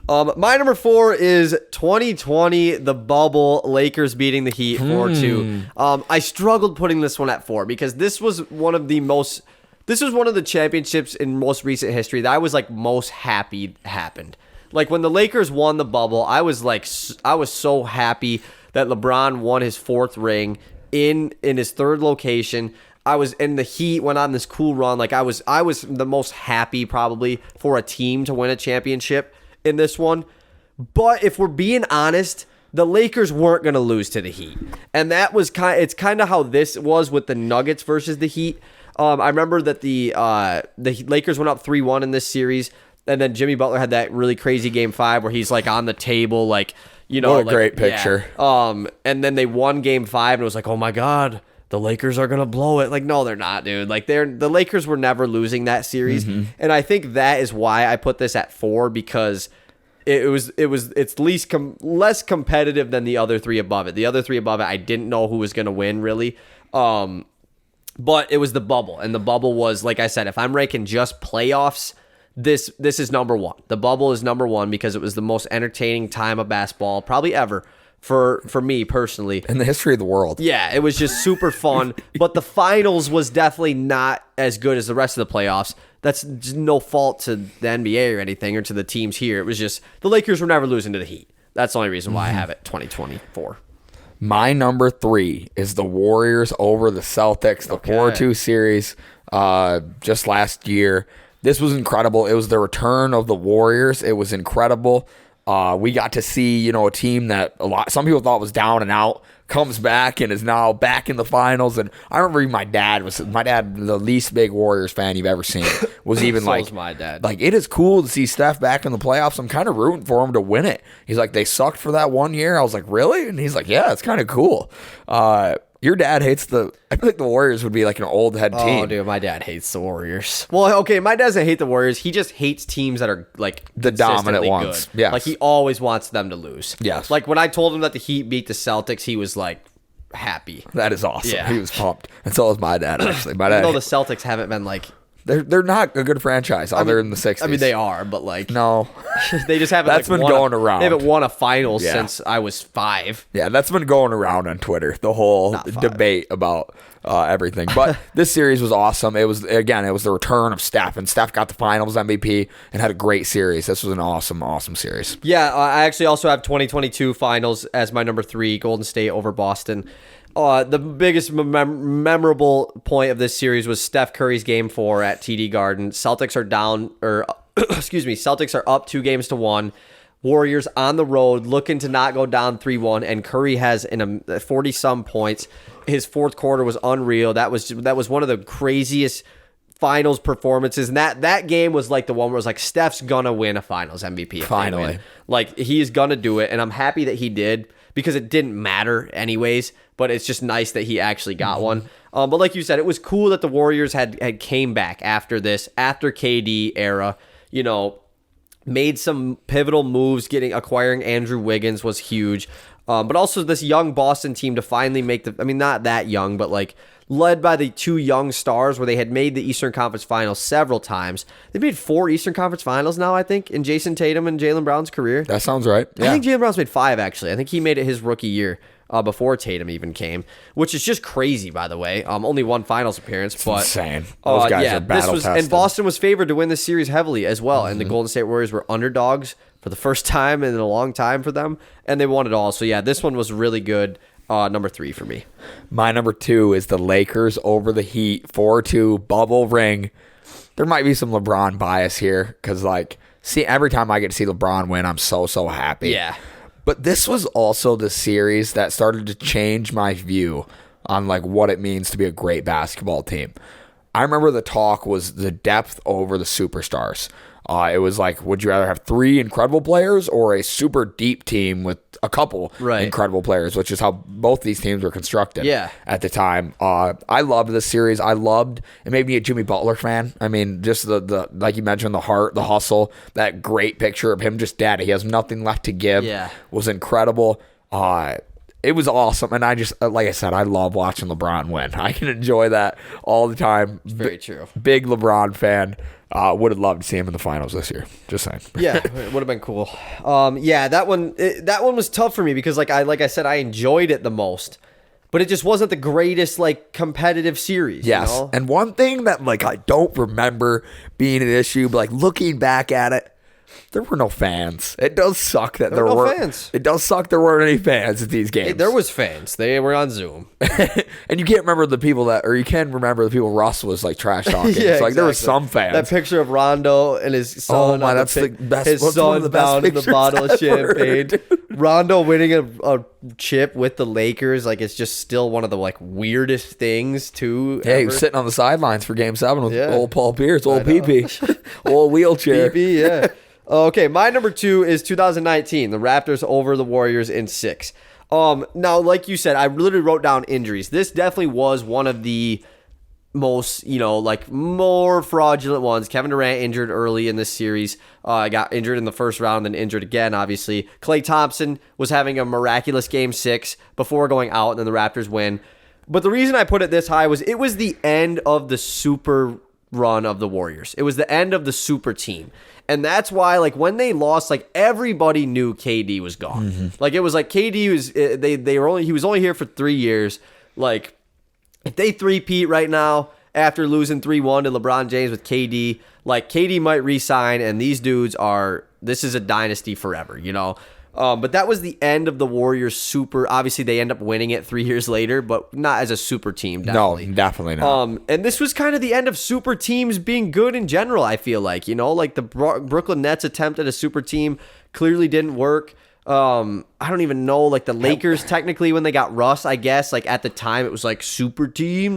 My number 4 is 2020, the bubble, Lakers beating the Heat 4-2. I struggled putting this one at 4 because this was one of the championships in most recent history that I was like most happy happened. Like when the Lakers won the bubble, I was so happy that LeBron won his 4th ring in his 3rd location. I was in the Heat, went on this cool run. Like I was the most happy probably for a team to win a championship in this one. But if we're being honest, the Lakers weren't going to lose to the Heat. And that was it's kind of how this was with the Nuggets versus the Heat. I remember that the Lakers went up 3-1 in this series, and then Jimmy Butler had that really crazy game 5 where he's like on the table, like, you know, what a great picture. Yeah. And then they won game 5 and it was like, "Oh my God, the Lakers are going to blow it." Like, no, they're not, dude. Like the Lakers were never losing that series. And I think that is why I put this at 4 because it's less competitive than the other 3 above it. The other 3 above it, I didn't know who was going to win really. But it was the bubble, and the bubble was, like I said, if I'm ranking just playoffs, this is number 1. The bubble is number 1 because it was the most entertaining time of basketball probably ever for me personally. In the history of the world. Yeah, it was just super fun. But the finals was definitely not as good as the rest of the playoffs. That's no fault to the NBA or anything or to the teams here. It was just the Lakers were never losing to the Heat. That's the only reason why I have it 2024. My number 3 is the Warriors over the Celtics, the 4-2 series just last year. This was incredible. It was the return of the Warriors. It was incredible. We got to see, a team that some people thought was down and out, comes back and is now back in the finals. And I remember my dad, the least big Warriors fan you've ever seen, was even like, my dad. Like, it is cool to see Steph back in the playoffs. I'm kind of rooting for him to win it. He's like, they sucked for that 1 year. I was like, really? And he's like, yeah, it's kind of cool. Your dad hates I feel like the Warriors would be like an old head team. Oh, dude, my dad hates the Warriors. Well, okay, my dad doesn't hate the Warriors. He just hates teams that are like the dominant ones. Yeah, like he always wants them to lose. Yes. Like when I told him that the Heat beat the Celtics, he was like happy. That is awesome. Yeah. He was pumped, and so was my dad. Actually, my dad. Even though the Celtics haven't been like. They're not a good franchise other than the 60s. I mean, they are, but like no, they just haven't. That's been going around. They haven't won a final since I was 5. Yeah, that's been going around on Twitter. The whole debate about everything. But this series was awesome. It was the return of Steph, and Steph got the Finals MVP and had a great series. This was an awesome series. Yeah, I actually also have 2022 Finals as my number 3, Golden State over Boston. The biggest memorable point of this series was Steph Curry's Game 4 at TD Garden. Celtics are Celtics are up 2-1. Warriors on the road looking to not go down 3-1, and Curry has 40-some points. His fourth quarter was unreal. That was one of the craziest finals performances, and that game was like the one where it was like Steph's gonna win a finals MVP. Finally. Like he is gonna do it, and I'm happy that he did because it didn't matter anyways, but it's just nice that he actually got one. But like you said, it was cool that the Warriors had came back after KD era, made some pivotal moves. Acquiring Andrew Wiggins was huge. But also this young Boston team to finally make not that young, but like led by the two young stars where they had made the Eastern Conference Finals several times. They made 4 Eastern Conference Finals now, I think, in Jason Tatum and Jaylen Brown's career. That sounds right. Yeah. I think Jaylen Brown's made 5, actually. I think he made it his rookie year before Tatum even came, which is just crazy, by the way. Only 1 finals appearance. But insane. Those guys are battle-tested. And Boston was favored to win this series heavily as well, and the Golden State Warriors were underdogs for the first time in a long time for them, and they won it all. So, yeah, this one was really good. Number 3 for me. My number 2 is the Lakers over the Heat, 4-2 bubble ring. There might be some LeBron bias here because, every time I get to see LeBron win, I'm so happy. Yeah. But this was also the series that started to change my view on what it means to be a great basketball team. I remember the talk was the depth over the superstars. It was would you rather have 3 incredible players or a super deep team with a couple incredible players, which is how both these teams were constructed at the time. I loved this series. It made me a Jimmy Butler fan. I mean, just the like you mentioned, the heart, the hustle, that great picture of him just dead. He has nothing left to give was incredible. It was awesome, and I just, like I said, I love watching LeBron win. I can enjoy that all the time. Very true. Big LeBron fan. Would have loved to see him in the finals this year. Just saying. Yeah, it would have been cool. That one was tough for me because, like I said, I enjoyed it the most, but it just wasn't the greatest competitive series. Yes, and one thing that I don't remember being an issue, but looking back at it, there were no fans. It does suck that there were fans. It does suck there weren't any fans at these games. Hey, there was fans. They were on Zoom. And you can't remember the people you can remember the people Russ was trash talking. It's there were some fans. That picture of Rondo and his son. Oh my, that's the best. His son down in the bottle of champagne. Dude. Rondo winning a chip with the Lakers, it's just still one of the weirdest things too. Yeah, he was sitting on the sidelines for Game 7 with old Paul Pierce, old PP, old wheelchair. PP, yeah. Okay, my number 2 is 2019, the Raptors over the Warriors in 6. Now, like you said, I literally wrote down injuries. This definitely was one of the most, more fraudulent ones. Kevin Durant injured early in this series. Got injured in the first round, then injured again, obviously. Klay Thompson was having a miraculous Game 6 before going out, and then the Raptors win. But the reason I put it this high was it was the end of the super run of the Warriors. It was the end of the super team. And that's why, when they lost, everybody knew KD was gone. Mm-hmm. It was KD was he was only here for 3 years. If they three-peat right now after losing 3-1 to LeBron James with KD, KD might re-sign, and these dudes this is a dynasty forever, But that was the end of the Warriors super. Obviously, they end up winning it 3 years later, but not as a super team. Definitely. No, definitely not. And this was kind of the end of super teams being good in general, I feel like. The Brooklyn Nets attempt at a super team clearly didn't work. I don't even know, the Lakers, technically, when they got Russ, I guess, at the time, it was super team.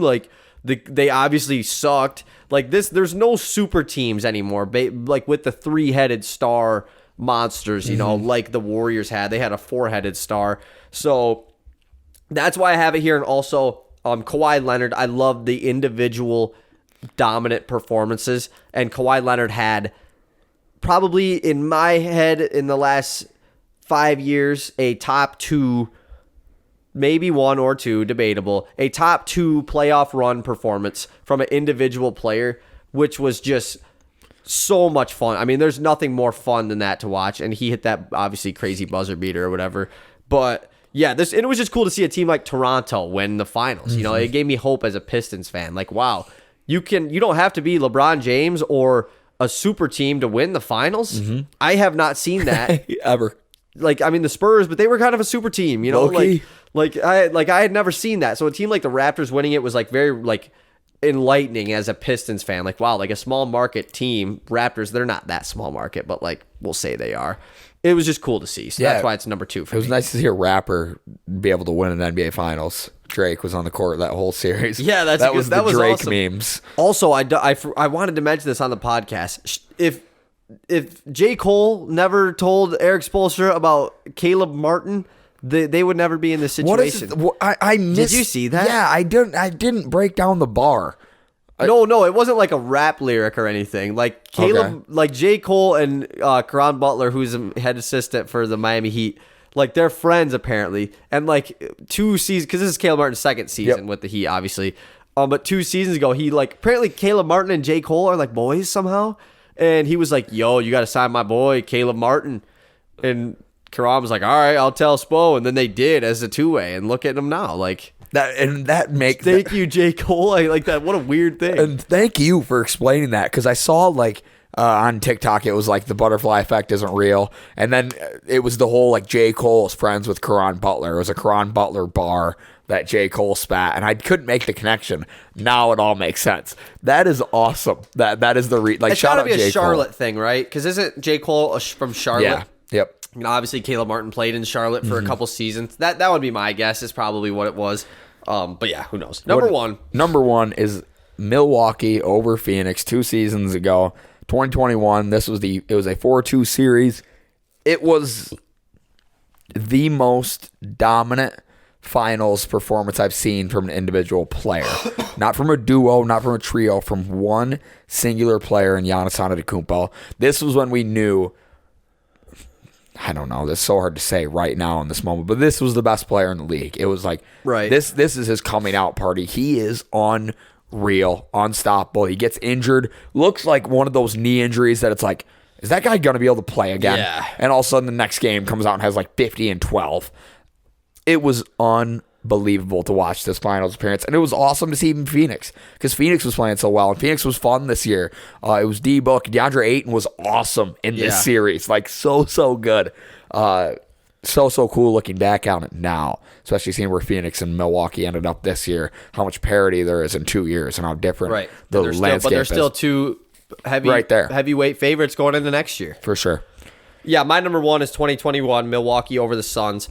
They obviously sucked. There's no super teams anymore, with the 3-headed star monsters, like the Warriors had. They had a 4-headed star. So that's why I have it here. And also Kawhi Leonard, I love the individual dominant performances. And Kawhi Leonard had probably, in my head, in the last 5 years, a top 2, maybe 1 or 2, debatable, a top 2 playoff run performance from an individual player, which was just so much fun. I mean, there's nothing more fun than that to watch. And he hit that obviously crazy buzzer beater or whatever. But yeah, and it was just cool to see a team like Toronto win the finals. Mm-hmm. It gave me hope as a Pistons fan. Wow, you don't have to be LeBron James or a super team to win the finals. Mm-hmm. I have not seen that ever. The Spurs, but they were kind of a super team, Low-key. I had never seen that. So a team like the Raptors winning it was very enlightening as a Pistons fan. Wow, a small market team. Raptors, they're not that small market, but we'll say they are. It was just cool to see. So that's why it's number 2 for me. It was nice to see a rapper be able to win an NBA Finals. Drake was on the court that whole series. Yeah, that was the Drake awesome. Memes. Also, I wanted to mention this on the podcast. If J. Cole never told Eric Spoelstra about Caleb Martin they would never be in this situation. I missed. Did you see that? Yeah, I didn't break down the bar. No, it wasn't like a rap lyric or anything. Like Caleb, like J. Cole and Caron Butler, who's a head assistant for the Miami Heat, like they're friends apparently. And like 2 seasons, because this is Caleb Martin's second season with the Heat, obviously. But 2 seasons ago, he like apparently Caleb Martin and J. Cole are like boys somehow. And he was like, "Yo, you got to sign my boy Caleb Martin." And Caron was like, "All right, I'll tell Spo." And then they did as a 2-way. And look at them now, like. That makes thank you, J. Cole. I like that. What a weird thing. And thank you for explaining that, because I saw like on TikTok it was like the butterfly effect isn't real, and then it was the whole like J. Cole is friends with Caron Butler. It was a Caron Butler bar that J. Cole spat, and I couldn't make the connection. Now it all makes sense. That is awesome. That is the like. It's shout gotta out be a J. Charlotte Cole. thing, right? Because isn't J. Cole from Charlotte? Yeah. Yep. You know, obviously Caleb Martin played in Charlotte for a couple seasons. That would be my guess. Is probably what it was. But yeah, who knows? Number one is Milwaukee over Phoenix 2 seasons ago, 2021. It was a 4-2 series. It was the most dominant finals performance I've seen from an individual player. Not from a duo, not from a trio, from one singular player in Giannis Antetokounmpo. This was when we knew, I don't know, this is so hard to say right now in this moment, but this was the best player in the league. It was like, right. This is his coming out party. He is unreal, unstoppable. He gets injured. Looks like one of those knee injuries that it's like, is that guy going to be able to play again? Yeah. And all of a sudden the next game comes out and has like 50 and 12. It was unbelievable to watch this finals appearance, and it was awesome to see him in Phoenix, because Phoenix was playing so well, and Phoenix was fun this year. It was D-Book. DeAndre Ayton was awesome in this series, like so good. So cool looking back on it now, especially seeing where Phoenix and Milwaukee ended up this year, how much parity there is in 2 years, and how different the landscape is. But they're still 2 heavyweight favorites going into next year. For sure. Yeah, my number 1 is 2021, Milwaukee over the Suns.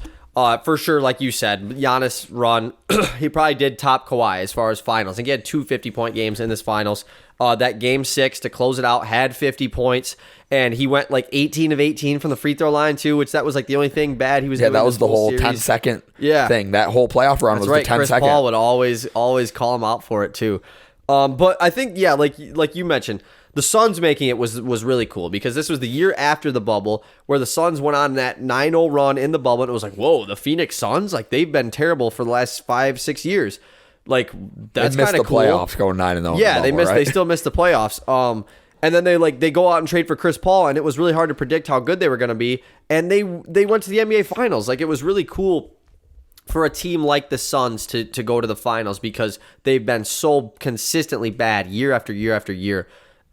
For sure, like you said, Giannis run, he probably did top Kawhi as far as finals. And he had 2 50-point games in this finals. That game 6 to close it out had 50 points. And he went like 18 of 18 from the free throw line too, which that was like the only thing bad he was doing. Yeah, that was the whole series. 10-second thing. That whole playoff run was the 10-second. Chris Paul would always call him out for it too. But I think, yeah, like you mentioned, the Suns making it was really cool, because this was the year after the bubble where the Suns went on that 9-0 run in the bubble, and it was like, whoa, the Phoenix Suns, like they've been terrible for the last 5-6 years. Like that's kind of cool. They missed the playoffs going 9-0. Yeah, the bubble, they still missed the playoffs. And then they go out and trade for Chris Paul, and it was really hard to predict how good they were going to be. And they went to the NBA Finals. Like it was really cool for a team like the Suns to go to the finals, because they've been so consistently bad year after year after year.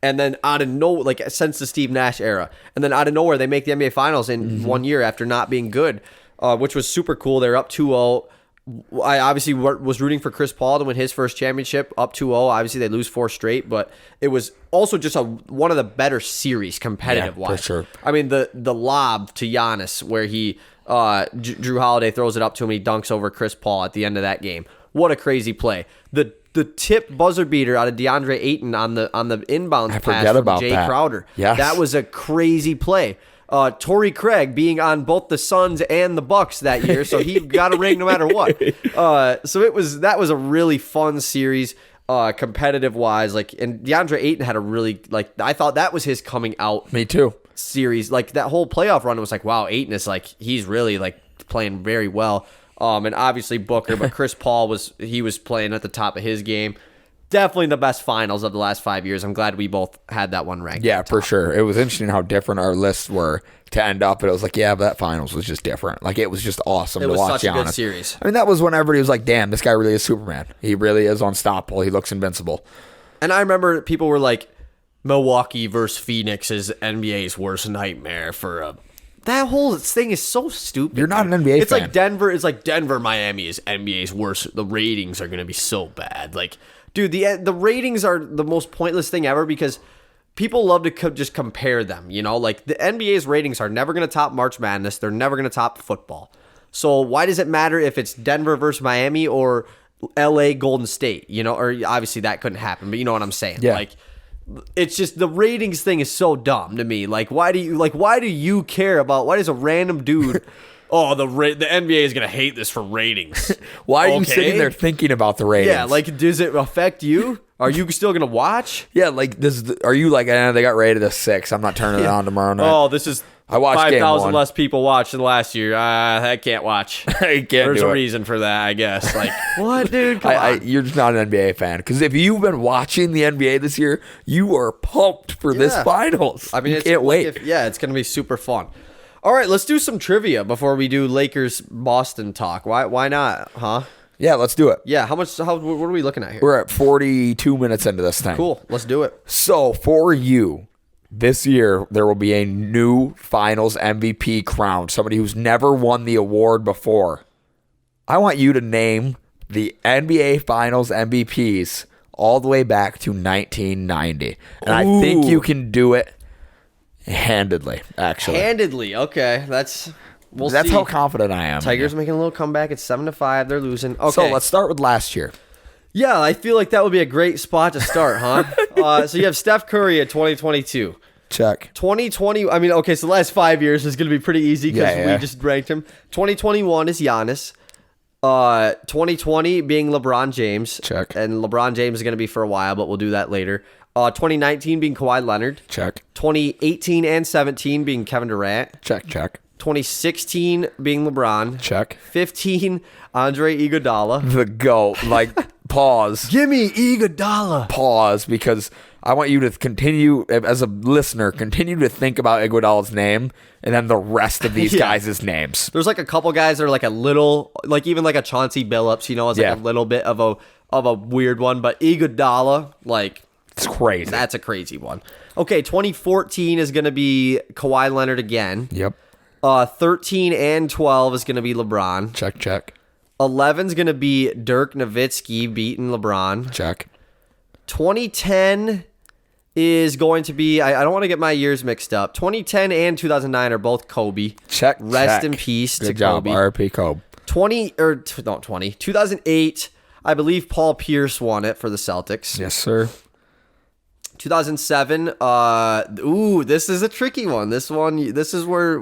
And then out of nowhere, like since the Steve Nash era, and then out of nowhere, they make the NBA Finals in 1 year after not being good, which was super cool. They're up 2-0. I obviously was rooting for Chris Paul to win his first championship, up 2-0. Obviously, they lose 4 straight, but it was also just one of the better series competitive-wise. Yeah, for sure. I mean, the lob to Giannis where he Drew Holiday throws it up to him, and he dunks over Chris Paul at the end of that game. What a crazy play. The tip buzzer beater out of DeAndre Ayton on the inbounds pass from Jay Crowder. Yes. That was a crazy play. Torrey Craig being on both the Suns and the Bucks that year, so he got a ring no matter what. So that was a really fun series, competitive wise. Like, and DeAndre Ayton had a really, like, I thought that was his coming out. Me too. Series, like that whole playoff run was like, wow, Ayton is like, he's really like playing very well. And obviously Booker, but Chris Paul was playing at the top of his game. Definitely the best finals of the last 5 years. I'm glad we both had that one ranked. Yeah, for sure. It was interesting how different our lists were to end up. But it was like, yeah, but that finals was just different. Like, it was just awesome to watch. It was such a good series. I mean, that was when everybody was like, damn, this guy really is Superman. He really is unstoppable. He looks invincible. And I remember people were like, Milwaukee versus Phoenix is NBA's worst nightmare for a... That whole thing is so stupid. You're not an NBA it's fan. Like Denver. It's like Denver, Miami is NBA's worst. The ratings are going to be so bad. Like, dude, the ratings are the most pointless thing ever, because people love to just compare them. You know, like the NBA's ratings are never going to top March Madness. They're never going to top football. So why does it matter if it's Denver versus Miami or LA Golden State? You know, or obviously that couldn't happen, but you know what I'm saying? Yeah. Like, it's just the ratings thing is so dumb to me. Like, why do you care about, why does a random dude oh, the NBA is going to hate this for ratings. Why are you sitting there thinking about the ratings? Yeah, like, does it affect you? Are you still going to watch? Yeah, like, are you like, they got rated a 6. I'm not turning it on tomorrow night. Oh, this is I watched 5,000 less people watched than last year. I can't watch. I can't There's do a it. reason for that, I guess. Like, what, dude? Come on. You're just not an NBA fan. Because if you've been watching the NBA this year, you are pumped for this finals. I mean, you can't wait. It's going to be super fun. All right, let's do some trivia before we do Lakers-Boston talk. Why not, huh? Yeah, let's do it. Yeah, what are we looking at here? We're at 42 minutes into this thing. Cool, let's do it. So, for you, this year, there will be a new Finals MVP crowned. Somebody who's never won the award before. I want you to name the NBA Finals MVPs all the way back to 1990. And I think you can do it handedly, actually. Handedly, okay. That's see. How confident I am. Tigers making a little comeback. It's 7-5. They're losing. Okay. So let's start with last year. Yeah, I feel like that would be a great spot to start, huh? So you have Steph Curry at 2022. Check. 2020, I mean, okay, so the last 5 years is going to be pretty easy because we just ranked him. 2021 is Giannis. 2020 being LeBron James. Check. And LeBron James is going to be for a while, but we'll do that later. 2019 being Kawhi Leonard. Check. 2018 and 17 being Kevin Durant. Check. 2016 being LeBron. Check. 15, Andre Iguodala. The GOAT. Like, pause. Give me Iguodala. Pause, because I want you to continue, as a listener, continue to think about Iguodala's name and then the rest of these guys' names. There's like a couple guys that are like a little, like even like a Chauncey Billups, you know, is like a little bit of a weird one, but Iguodala, like, it's crazy. That's a crazy one. Okay, 2014 is going to be Kawhi Leonard again. Yep. 13 and 12 is going to be LeBron. Check. 11 is going to be Dirk Nowitzki beating LeBron. Check. 2010 is going to be, I don't want to get my years mixed up. 2010 and 2009 are both Kobe. Check. Rest in peace to job, Kobe. R.I.P. Kobe. 2008, I believe Paul Pierce won it for the Celtics. Yes, sir. 2007, this is a tricky one. This is where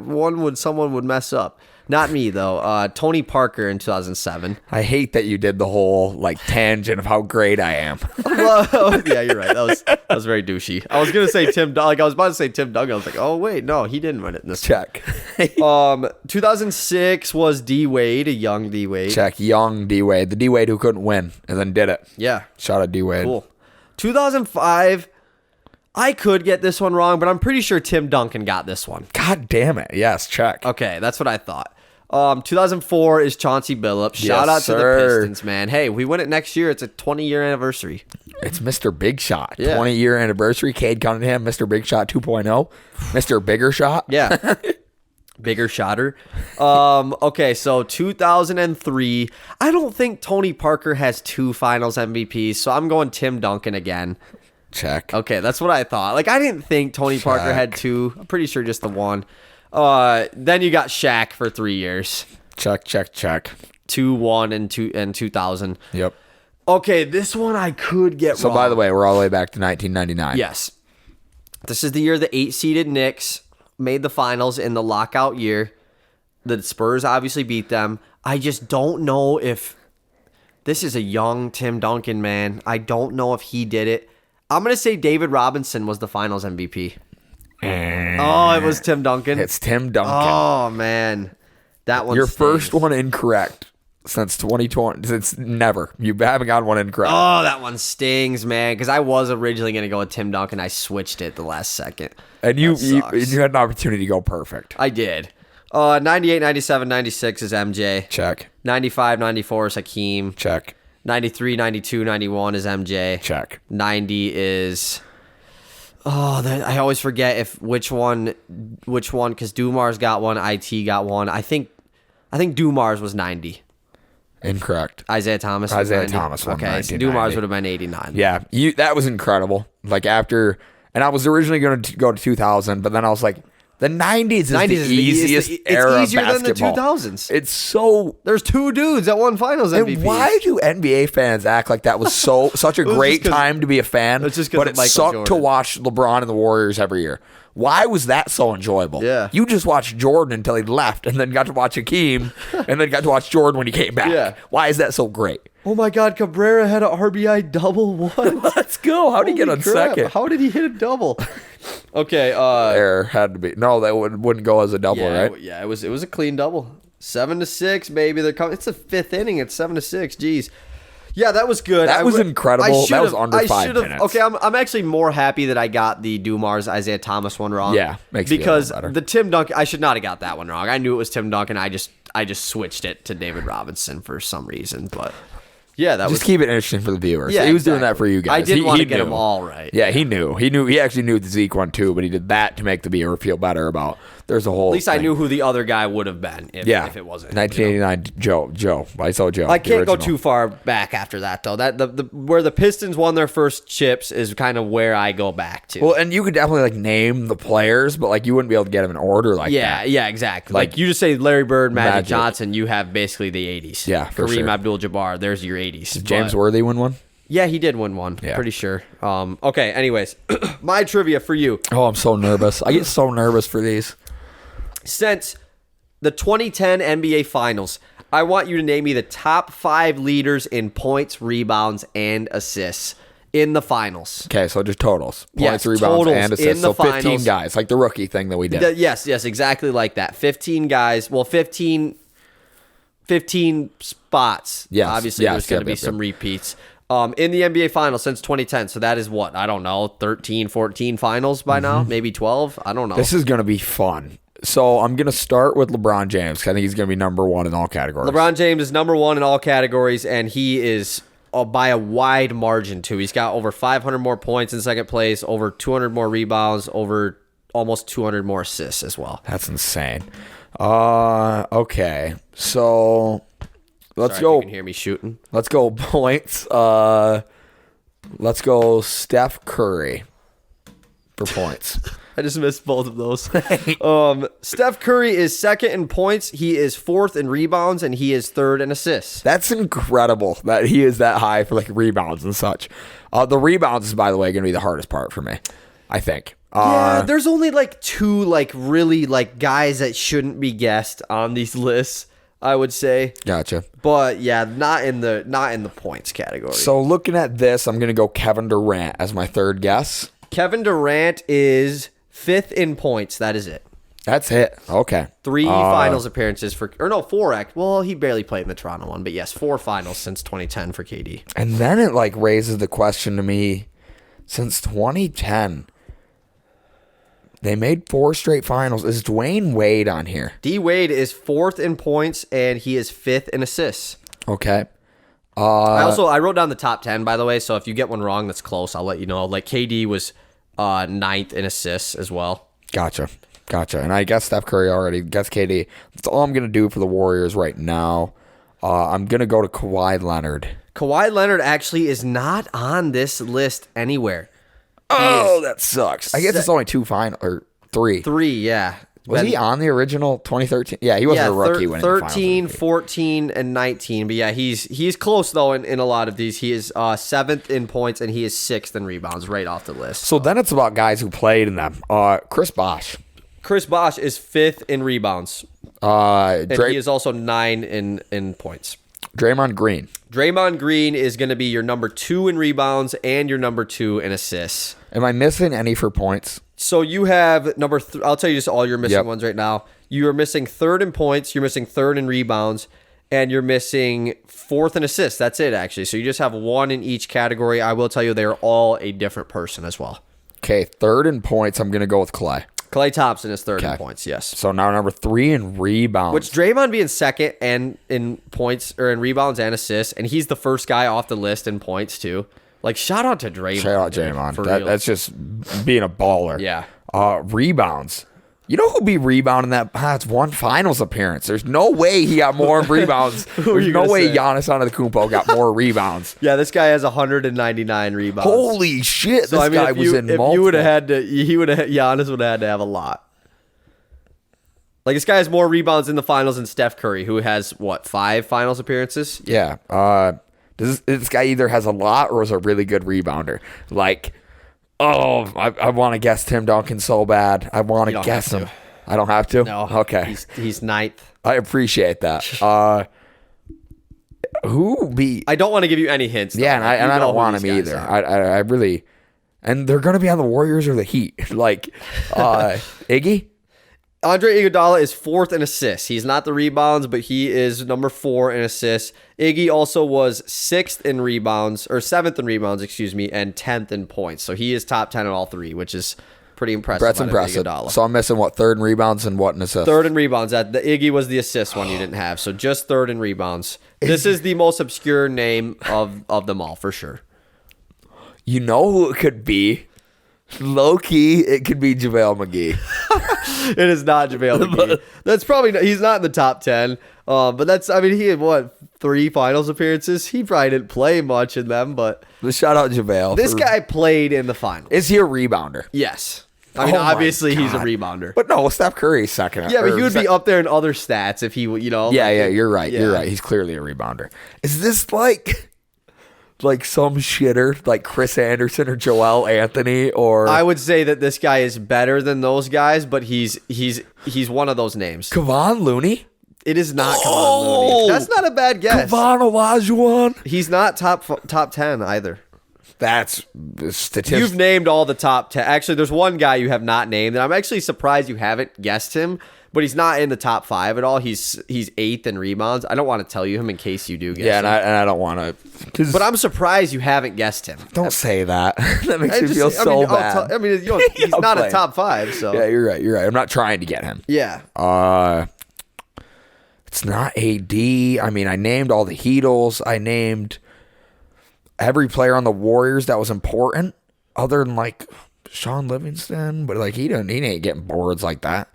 someone would mess up. Not me, though. Tony Parker in 2007. I hate that you did the whole, like, tangent of how great I am. Well, yeah, you're right. That was very douchey. I was going to say Tim Duncan. I was about to say Tim Duncan. I was like, oh, wait, no, he didn't win it in this. Check. 2006 was D-Wade, a young D-Wade. Check. Young D-Wade. The D-Wade who couldn't win and then did it. Yeah. Shout out D-Wade. Cool. 2005... I could get this one wrong, but I'm pretty sure Tim Duncan got this one. God damn it. Yes, check. Okay, that's what I thought. 2004 is Chauncey Billups. Shout out to the Pistons, man. Hey, we win it next year. It's a 20-year anniversary. It's Mr. Big Shot. Yeah. 20-year anniversary. Cade Cunningham, Mr. Big Shot 2.0. Mr. Bigger Shot. Yeah. Bigger shotter. Okay, so 2003. I don't think Tony Parker has 2 finals MVPs, so I'm going Tim Duncan again. Check. Okay, that's what I thought. Like, I didn't think Tony Parker had 2. I'm pretty sure just the 1. Then you got Shaq for 3 years. Check. 2, 1, and 2000. Yep. Okay, this one I could get wrong. So, by the way, we're all the way back to 1999. Yes. This is the year the 8-seeded Knicks made the finals in the lockout year. The Spurs obviously beat them. I just don't know if... This is a young Tim Duncan, man. I don't know if he did it. I'm going to say David Robinson was the finals MVP. Oh, it was Tim Duncan? It's Tim Duncan. Oh, man. That one Your stings. first one incorrect since 2020. Since never. You haven't got one incorrect. Oh, that one stings, man. Because I was originally going to go with Tim Duncan. I switched it the last second. And you had an opportunity to go perfect. I did. 98, 97, 96 is MJ. Check. 95, 94 is Hakeem. Check. 93, 92, 91 is MJ. Check. 90 is... I always forget which one, because Dumars got one, IT got one. I think Dumars was 90. Incorrect. Isaiah Thomas was 90. Thomas won okay, so Dumars would have been 89. Yeah, that was incredible. Like, after... And I was originally going to go to 2000, but then I was like, The 90s is 90s the is easiest it's era easier of than the basketball. 2000s. It's so... There's 2 dudes that won Finals MVP. And why do NBA fans act like that was such a great time to be a fan, it's just 'cause but of it Michael sucked Jordan. to watch LeBron and the Warriors every year? Why was that so enjoyable? Yeah. You just watched Jordan until he left, and then got to watch Hakeem, and then got to watch Jordan when he came back. Yeah. Why is that so great? Oh my God, Cabrera had an RBI double. What? Let's go. How did he get on Holy crap. second? How did he hit a double? Okay. There had to be. No, that wouldn't go as a double, right? Yeah, it was a clean double. 7-6, baby. They're coming. It's the 5th inning. It's 7-6. Jeez. Yeah, that was good. That was incredible. That was under 5 minutes. Okay, I'm actually more happy that I got the Dumars Isaiah Thomas one wrong. Yeah, makes me feel because better. the Tim Duncan, I should not have got that one wrong. I knew it was Tim Duncan. I just switched it to David Robinson for some reason, but yeah, that Just was keep it interesting for the viewers. Yeah, He was doing exactly. that for you guys. I did want to get knew. them all right. Yeah, he knew. He actually knew the Zeke one too, but he did that to make the viewer feel better about. There's a whole. At least I thing. knew who the other guy would have been if it wasn't. 1989 Joe. I saw Joe. I the can't go original. too far back after that though. That the where the Pistons won their first chips is kind of where I go back to. Well, and you could definitely like name the players, but like you wouldn't be able to get them in order like that. Yeah, exactly. Like you just say Larry Bird, Magic Johnson, you have basically the 80s. Yeah, for Kareem sure. Abdul-Jabbar, there's your 80s. Did James Worthy win one? Yeah, he did win one. Yeah. Pretty sure. Okay, anyways, my trivia for you. Oh, I'm so nervous. I get so nervous for these. Since the 2010 NBA Finals, I want you to name me the top 5 leaders in points, rebounds, and assists in the finals. Okay, so just totals. Yes, Points, rebounds, totals and assists. in the So 15 finals. guys, like the rookie thing that we did. Yes, exactly like that. 15 guys. Well, 15 spots. Yes, Obviously, yes, there's going to be some repeats. In the NBA Finals since 2010. So that is what? I don't know, 13, 14 finals by now? Maybe 12? I don't know. This is going to be fun. So I'm going to start with LeBron James because I think he's going to be number 1 in all categories. LeBron James is number 1 in all categories, and he is by a wide margin, too. He's got over 500 more points in second place, over 200 more rebounds, over almost 200 more assists as well. That's insane. Okay. So let's Sorry go. if you can hear me shooting. Let's go points. Let's go Steph Curry for points. I just missed both of those. Steph Curry is 2nd in points. He is 4th in rebounds, and he is 3rd in assists. That's incredible that he is that high for like rebounds and such. The rebounds is, by the way, going to be the hardest part for me, I think. Yeah, there's only like 2 like really like guys that shouldn't be guessed on these lists, I would say. Gotcha. But yeah, not in the points category. So looking at this, I'm going to go Kevin Durant as my 3rd guess. Kevin Durant is 5th in points. That is it. That's it. Okay. 3 finals appearances or no, 4 Well, he barely played in the Toronto one, but yes, 4 finals since 2010 for KD. And then it like raises the question to me, since 2010, they made 4 straight finals. Is Dwayne Wade on here? D Wade is 4th in points, and he is 5th in assists. Okay. I wrote down the top 10, by the way, so if you get one wrong that's close, I'll let you know. Like KD was 9th in assists as well. Gotcha. And I guess Steph Curry already. Guess KD. That's all I'm going to do for the Warriors right now. I'm going to go to Kawhi Leonard. Kawhi Leonard actually is not on this list anywhere. Oh, that sucks. I guess it's only 2 final or 3. 3, yeah. Was he on the original 2013? Yeah, he wasn't a rookie when 13, 14, and 19. But yeah, he's close, though, in a lot of these. He is 7th in points, and he is 6th in rebounds right off the list. So then it's about guys who played in them. Chris Bosh. Chris Bosh is 5th in rebounds. And he is also 9 in points. Draymond Green. Draymond Green is going to be your number 2 in rebounds and your number 2 in assists. Am I missing any for points? So you have I'll tell you just all your missing ones right now. You are missing 3rd in points, you're missing 3rd in rebounds, and you're missing 4th in assists. That's it, actually. So you just have 1 in each category. I will tell you they're all a different person as well. Okay, 3rd in points, I'm going to go with Clay. Klay Thompson is 3rd in points, yes. So now number 3 in rebounds. Which Draymond being 2nd and in points or in rebounds and assists, and he's the first guy off the list in points too. Like shout out to Draymond. Shout out Draymond. That's just being a baller. Yeah. Rebounds. You know who be rebounding that? It's 1 finals appearance. There's no way he got more rebounds. There's no way Giannis Antetokounmpo got more rebounds. Yeah, this guy has 199 rebounds. Holy shit! So, this guy was in multiple. If you would have had to, Giannis would have had to have a lot. Like, this guy has more rebounds in the finals than Steph Curry, who has, 5 finals appearances? Yeah. This guy either has a lot or is a really good rebounder. Like, I want to guess Tim Duncan so bad. I want to guess him. I don't have to? No. Okay. He's ninth. I appreciate that. I don't want to give you any hints. Yeah, and I don't want him either. I really... And they're going to be on the Warriors or the Heat. Like, Iggy? Andre Iguodala is 4th in assists. He's not the rebounds, but he is number 4 in assists. Iggy also was 6th in rebounds, or 7th in rebounds, and 10th in points. So he is top 10 in all 3, which is pretty impressive. That's impressive. So I'm missing, 3rd in rebounds and what in assists? 3rd in rebounds. The Iggy was the assist one you didn't have. So just 3rd in rebounds. This is the most obscure name of them all, for sure. You know who it could be? Low key, it could be JaVale McGee. It is not JaVale McGee. That's probably he's not in the top 10. But he had 3 finals appearances. He probably didn't play much in them, but Shout out JaVale. This guy played in the finals. Is he a rebounder? Yes. Obviously he's a rebounder. But no, Steph Curry's second. Yeah, but he would be up there in other stats if he would, Yeah, you're right. Yeah. You're right. He's clearly a rebounder. Is this like some shitter like Chris Anderson or Joel Anthony? Or I would say that this guy is better than those guys, but he's one of those names. Kevon Looney? It is not Kevon Looney. That's not a bad guess. Kevon Olajuwon? He's not top 10 either. That's statistics. You've named all the top 10. Actually, there's one guy you have not named, and I'm actually surprised you haven't guessed him, but he's not in the top 5 at all. He's 8th in rebounds. I don't want to tell you him in case you do guess him. And I don't want to. But I'm surprised you haven't guessed him. Don't say that. That makes me feel so bad. He's not a top 5. So yeah, you're right. I'm not trying to get him. Yeah. It's not AD. I named all the Heatles. I named every player on the Warriors that was important, other than like Sean Livingston. But like he ain't getting boards like that.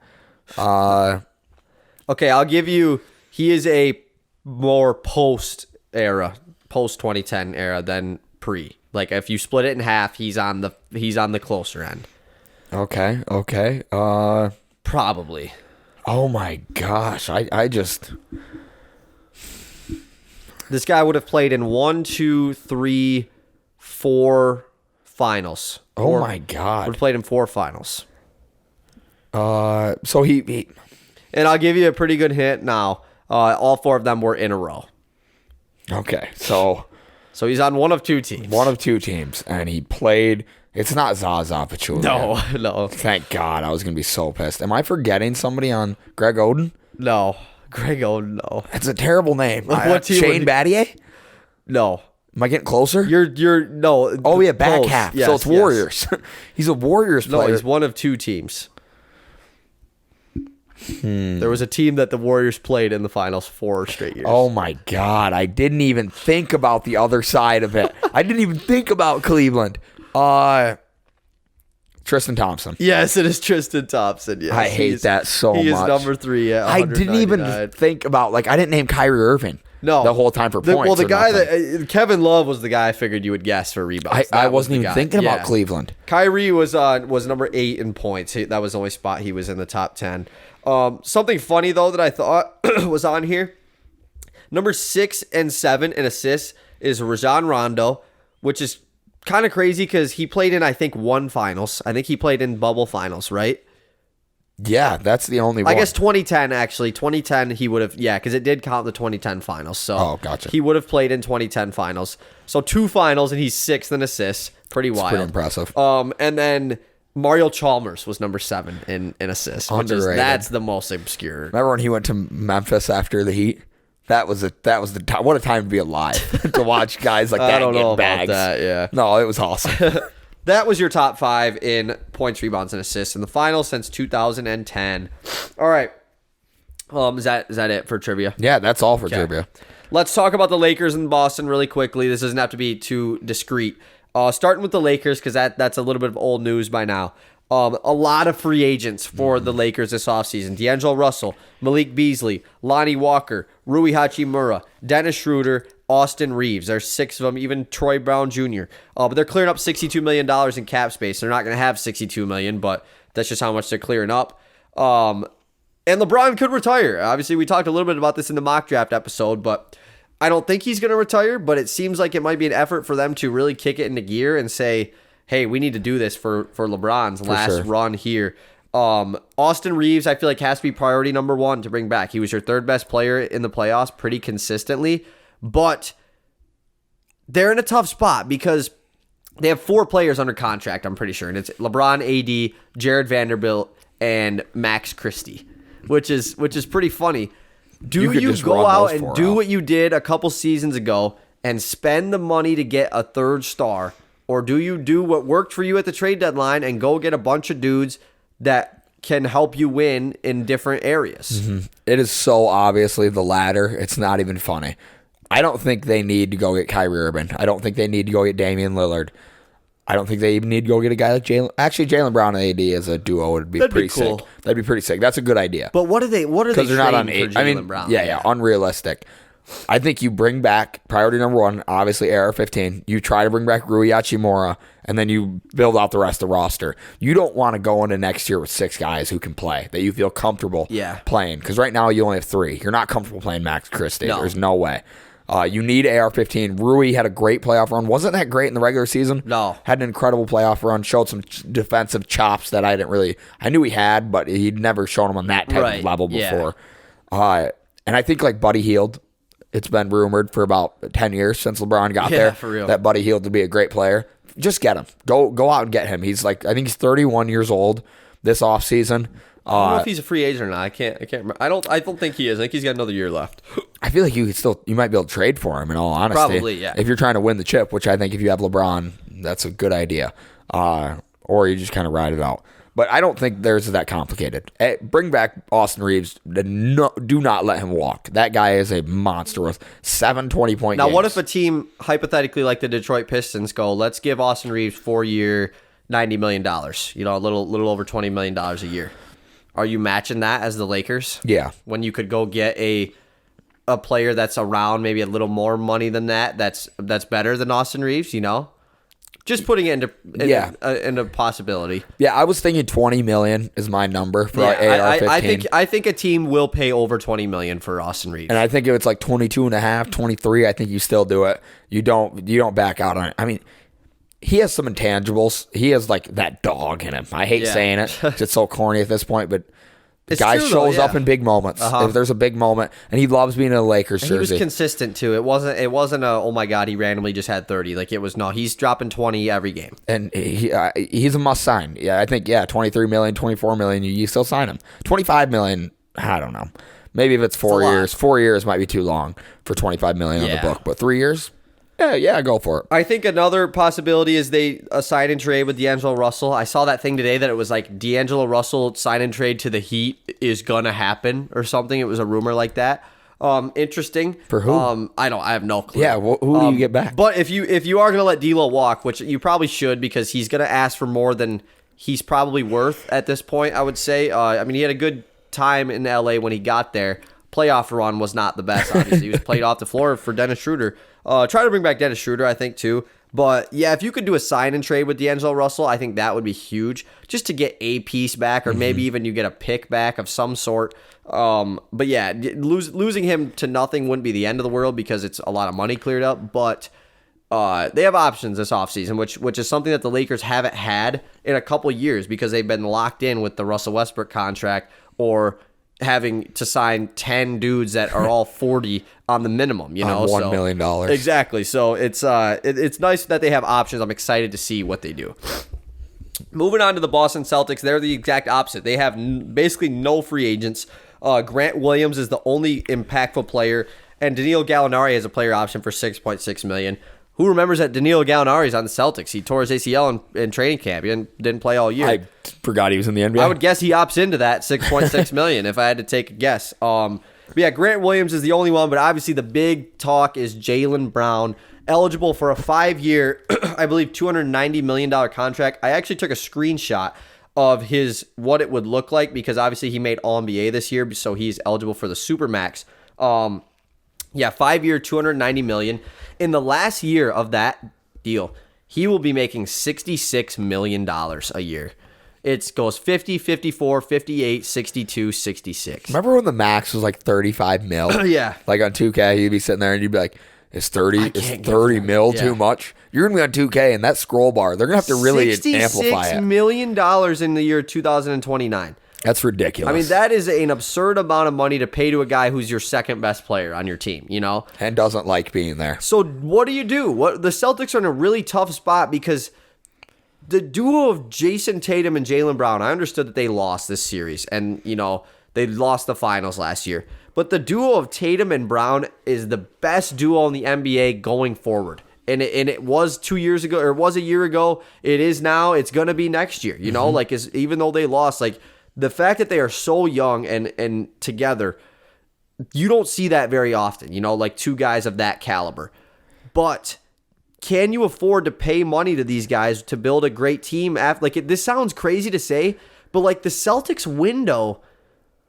Okay, I'll give you. He is a more post 2010 era than pre. Like if you split it in half, he's on the closer end. Okay. Probably. Oh my gosh, I just. This guy would have played in 1, 2, 3, 4 finals. Oh my God. Would have played in 4 finals. So he and I'll give you a pretty good hint now. All 4 of them were in a row. Okay, so he's on one of 2 teams. One of 2 teams, and he played. It's not Zaza Pachulia. No. Thank God, I was gonna be so pissed. Am I forgetting somebody on Greg Oden? No, Greg Oden. No, it's a terrible name. What team? Shane Battier? No. Am I getting closer? You're no. Oh yeah, back close. half. Yes, so it's Warriors. He's a Warriors player. No, he's one of 2 teams. There was a team that the Warriors played in the finals 4 straight years. Oh my God, I didn't even think about the other side of it. I didn't even think about Cleveland. Tristan Thompson. Yes, it is Tristan Thompson. Yes, I hate that so much. He is number 3 at I didn't even think about, I didn't name Kyrie Irving. No. The whole time for points. Well, the guy that Kevin Love was the guy I figured you would guess for rebounds. I wasn't even thinking about Cleveland. Kyrie was number 8 in points. That was the only spot he was in the top 10. Something funny though that I thought was on here. Number 6 and 7 in assists is Rajon Rondo, which is kind of crazy because he played in, I think, 1 finals. I think he played in bubble finals, right? Yeah, that's the only one. I guess 2010, actually. 2010, he would have, because it did count the 2010 finals. So gotcha. He would have played in 2010 finals. So 2 finals, and he's 6th in assists. Pretty wild. Pretty impressive. And then Mario Chalmers was number 7 in assists. That's the most obscure. Remember when he went to Memphis after the Heat? That was the time. What a time to be alive to watch guys like that. I don't know bags. about that. Yeah. No, it was awesome. That was your top 5 in points, rebounds, and assists in the finals since 2010. All right. Is that it for trivia? Yeah, that's all for trivia. Let's talk about the Lakers and Boston really quickly. This doesn't have to be too discreet. Starting with the Lakers, because that's a little bit of old news by now. A lot of free agents for the Lakers this offseason. D'Angelo Russell, Malik Beasley, Lonnie Walker, Rui Hachimura, Dennis Schroeder, Austin Reeves. There's 6 of them, even Troy Brown Jr. But they're clearing up $62 million in cap space. They're not going to have $62 million, but that's just how much they're clearing up. And LeBron could retire. Obviously, we talked a little bit about this in the mock draft episode, but I don't think he's going to retire, but it seems like it might be an effort for them to really kick it into gear and say, hey, we need to do this for LeBron's last run here. Austin Reeves, I feel like, has to be priority number one to bring back. He was your third best player in the playoffs pretty consistently, but they're in a tough spot because they have 4 players under contract, I'm pretty sure, and it's LeBron, AD, Jared Vanderbilt, and Max Christie, which is pretty funny. Do you go out and do what you did a couple seasons ago and spend the money to get a third star, or do you do what worked for you at the trade deadline and go get a bunch of dudes that can help you win in different areas? Mm-hmm. It is so obviously the latter. It's not even funny. I don't think they need to go get Kyrie Irving. I don't think they need to go get Damian Lillard. I don't think they even need to go get a guy like Jalen. Actually, Jalen Brown and AD as a duo would be pretty cool. sick. That'd be pretty sick. That's a good idea. But what are they? Because they're not on AD. I mean, Brown? Yeah, unrealistic. I think you bring back priority number one, obviously AR-15. You try to bring back Rui Hachimura, and then you build out the rest of the roster. You don't want to go into next year with 6 guys who can play that you feel comfortable playing. Because right now you only have 3. You're not comfortable playing Max Christie. No. There's no way. You need AR-15. Rui had a great playoff run. Wasn't that great in the regular season? No. Had an incredible playoff run. Showed some defensive chops that I knew he had, but he'd never shown them on that type of level before. And I think like Buddy Hield, it's been rumored for about 10 years since LeBron got there for real. that Buddy Hield would be a great player. Just get him. Go out and get him. He's like, I think he's 31 years old this offseason. I don't know if he's a free agent or not. I can't remember. I don't think he is. I think he's got another year left. I feel like you might be able to trade for him in all honesty. Probably, yeah. If you're trying to win the chip, which I think if you have LeBron, that's a good idea. Or you just kind of ride it out. But I don't think there's that complicated. Bring back Austin Reeves. Do not let him walk. That guy is a monster with 7 20-point Now, games. what if a team, hypothetically like the Detroit Pistons, go, let's give Austin Reeves 4-year, $90 million, a little over $20 million a year. Are you matching that as the Lakers? Yeah. When you could go get a player that's around maybe a little more money than that's better than Austin Reeves, Just putting it into possibility. Yeah, I was thinking $20 million is my number for AR-15. I think a team will pay over $20 million for Austin Reeves. And I think if it's like 22.5, 23, I think you still do it. You don't back out on it. I mean, he has some intangibles. He has like that dog in him. I hate saying it. It's so corny at this point, but the guy shows up in big moments. If there's a big moment, and he loves being in a Lakers jersey. He was consistent too. It wasn't a oh my god, he randomly just had 30. Like it was he's dropping 20 every game. And he's a must sign. Yeah, I think 23 million, 24 million, you still sign him. 25 million, I don't know. Maybe if it's 4 years. 4 years might be too long for 25 million on the book, but 3 years. Yeah, go for it. I think another possibility is they sign and trade with D'Angelo Russell. I saw that thing today that it was like D'Angelo Russell sign and trade to the Heat is gonna happen or something. It was a rumor like that. Interesting. For who? I have no clue. Yeah, who do you get back? But if you are gonna let D'Lo walk, which you probably should because he's gonna ask for more than he's probably worth at this point, I would say. He had a good time in LA when he got there. Playoff run was not the best, obviously. He was played off the floor for Dennis Schroeder. Try to bring back Dennis Schroeder, I think, too. But, yeah, if you could do a sign and trade with D'Angelo Russell, I think that would be huge. Just to get a piece back, or maybe even you get a pick back of some sort. But, yeah, losing him to nothing wouldn't be the end of the world because it's a lot of money cleared up. But they have options this offseason, which is something that the Lakers haven't had in a couple years because they've been locked in with the Russell Westbrook contract or having to sign 10 dudes that are all 40 on the minimum, on $1 million. Exactly. So it's nice that they have options. I'm excited to see what they do. Moving on to the Boston Celtics, they're the exact opposite. They have basically no free agents. Grant Williams is the only impactful player, and Danilo Gallinari has a player option for $6.6 million. Who remembers that Danilo Gallinari is on the Celtics? He tore his ACL in training camp. He didn't play all year. I forgot he was in the NBA. I would guess he opts into that $6.6 million if I had to take a guess. But yeah, Grant Williams is the only one, but obviously the big talk is Jaylen Brown, eligible for a 5-year, I believe $290 million contract. I actually took a screenshot of what it would look like because obviously he made All-NBA this year, so he's eligible for the Supermax. 5-year, $290 million. In the last year of that deal, he will be making $66 million a year. It goes 50, 54, 58, 62, 66. Remember when the max was like 35 mil? Yeah. Like on 2K, you'd be sitting there and you'd be like, is 30 mil Yeah. too much? You're going to be on 2K and that scroll bar, they're going to have to really amplify $66 it. million in the year 2029. That's ridiculous. I mean, that is an absurd amount of money to pay to a guy who's your second best player on your team, you know? And doesn't like being there. So what do you do? The Celtics are in a really tough spot because the duo of Jason Tatum and Jaylen Brown, I understood that they lost this series and, you know, they lost the finals last year. But the duo of Tatum and Brown is the best duo in the NBA going forward. And it was 2 years ago, or it was a year ago. It is now. It's going to be next year. You know, like even though they lost, like the fact that they are so young and together, you don't see that very often, you know, like two guys of that caliber. But can you afford to pay money to these guys to build a great team? This sounds crazy to say, but like the Celtics window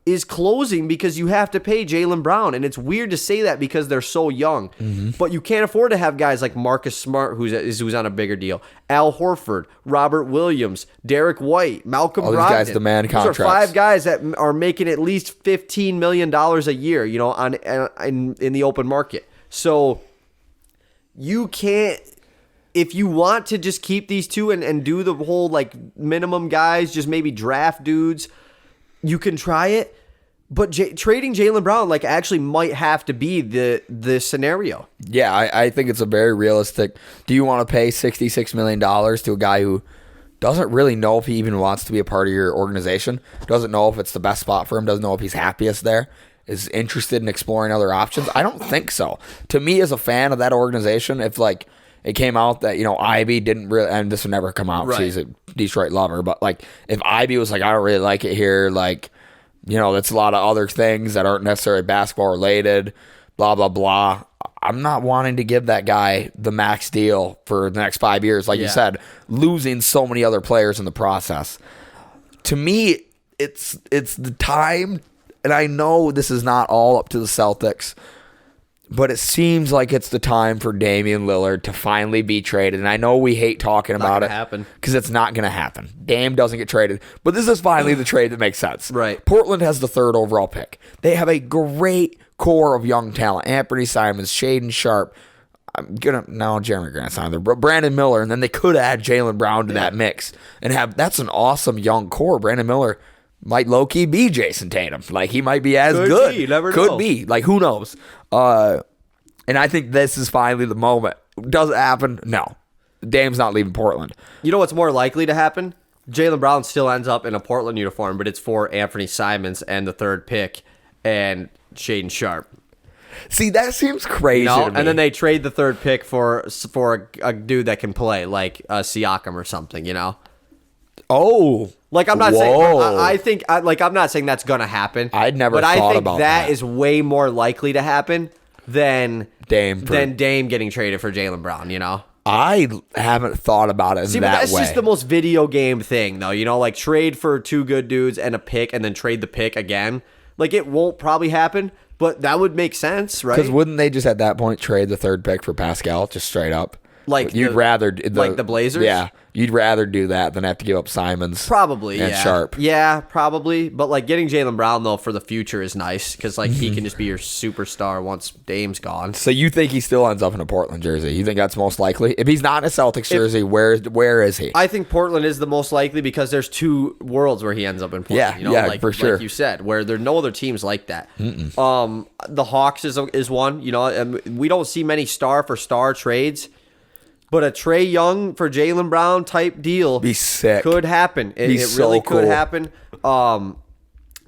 is closing because you have to pay Jaylen Brown. And it's weird to say that because they're so young. But you can't afford to have guys like Marcus Smart, who's on a bigger deal, Al Horford, Robert Williams, Derek White, Malcolm Brogdon. All these guys demand contracts. Those are five guys that are making at least $15 million a year, you know, in the open market. So you can't, if you want to just keep these two and do the whole like minimum guys, just maybe draft dudes, you can try it. But trading Jaylen Brown like actually might have to be the scenario. Yeah, I think it's a very realistic. Do you want to pay $66 million to a guy who doesn't really know if he even wants to be a part of your organization, doesn't know if it's the best spot for him, doesn't know if he's happiest there, is interested in exploring other options? I don't think so. To me, as a fan of that organization, if like it came out that, you know, Ivy didn't really, and this would never come out because he's a Detroit lover, but like if Ivy was like, I don't really like it here, like, you know, that's a lot of other things that aren't necessarily basketball related, blah, blah, blah. I'm not wanting to give that guy the max deal for the next 5 years. Like you said, losing so many other players in the process. To me, it's the time, and I know this is not all up to the Celtics, but it seems like it's the time for Damian Lillard to finally be traded. And I know we hate talking about it because it's not going to happen. Dame doesn't get traded. But this is finally the trade that makes sense. Right. Portland has the 3rd overall pick. They have a great core of young talent. Anthony Simons, Shaden Sharp. Jeremy Grant's not there, but Brandon Miller. And then they could add Jaylen Brown to that mix and that's an awesome young core. Brandon Miller might low-key be Jason Tatum. Like, he might be as good. You never know. Could be. Like, who knows? And I think this is finally the moment. Does it happen? No. Dame's not leaving Portland. You know what's more likely to happen? Jaylen Brown still ends up in a Portland uniform, but it's for Anthony Simons and the 3rd pick and Shaden Sharp. See, that seems crazy to me. And then they trade the 3rd pick for a dude that can play, like Siakam or something, you know? Oh. Like, I'm not saying, I'm not saying that's going to happen. I'd never thought about that. But I think that is way more likely to happen than Dame getting traded for Jaylen Brown, you know? I haven't thought about it in that way. That's just the most video game thing, though. You know, like trade for 2 good dudes and a pick and then trade the pick again. Like, it won't probably happen, but that would make sense, right? Because wouldn't they just at that point trade the 3rd pick for Pascal, just straight up? Like the Blazers? Yeah. You'd rather do that than have to give up Simons. Probably, and Sharp. Yeah, probably. But like getting Jaylen Brown, though, for the future is nice because like he can just be your superstar once Dame's gone. So you think he still ends up in a Portland jersey? You think that's most likely? If he's not in a Celtics jersey, where is he? I think Portland is the most likely because there's 2 worlds where he ends up in Portland. Yeah, for sure. Like you said, where there are no other teams like that. The Hawks is one. You know, and we don't see many star-for-star trades. But a Trae Young for Jaylen Brown type deal be sick. Could happen. It really could happen.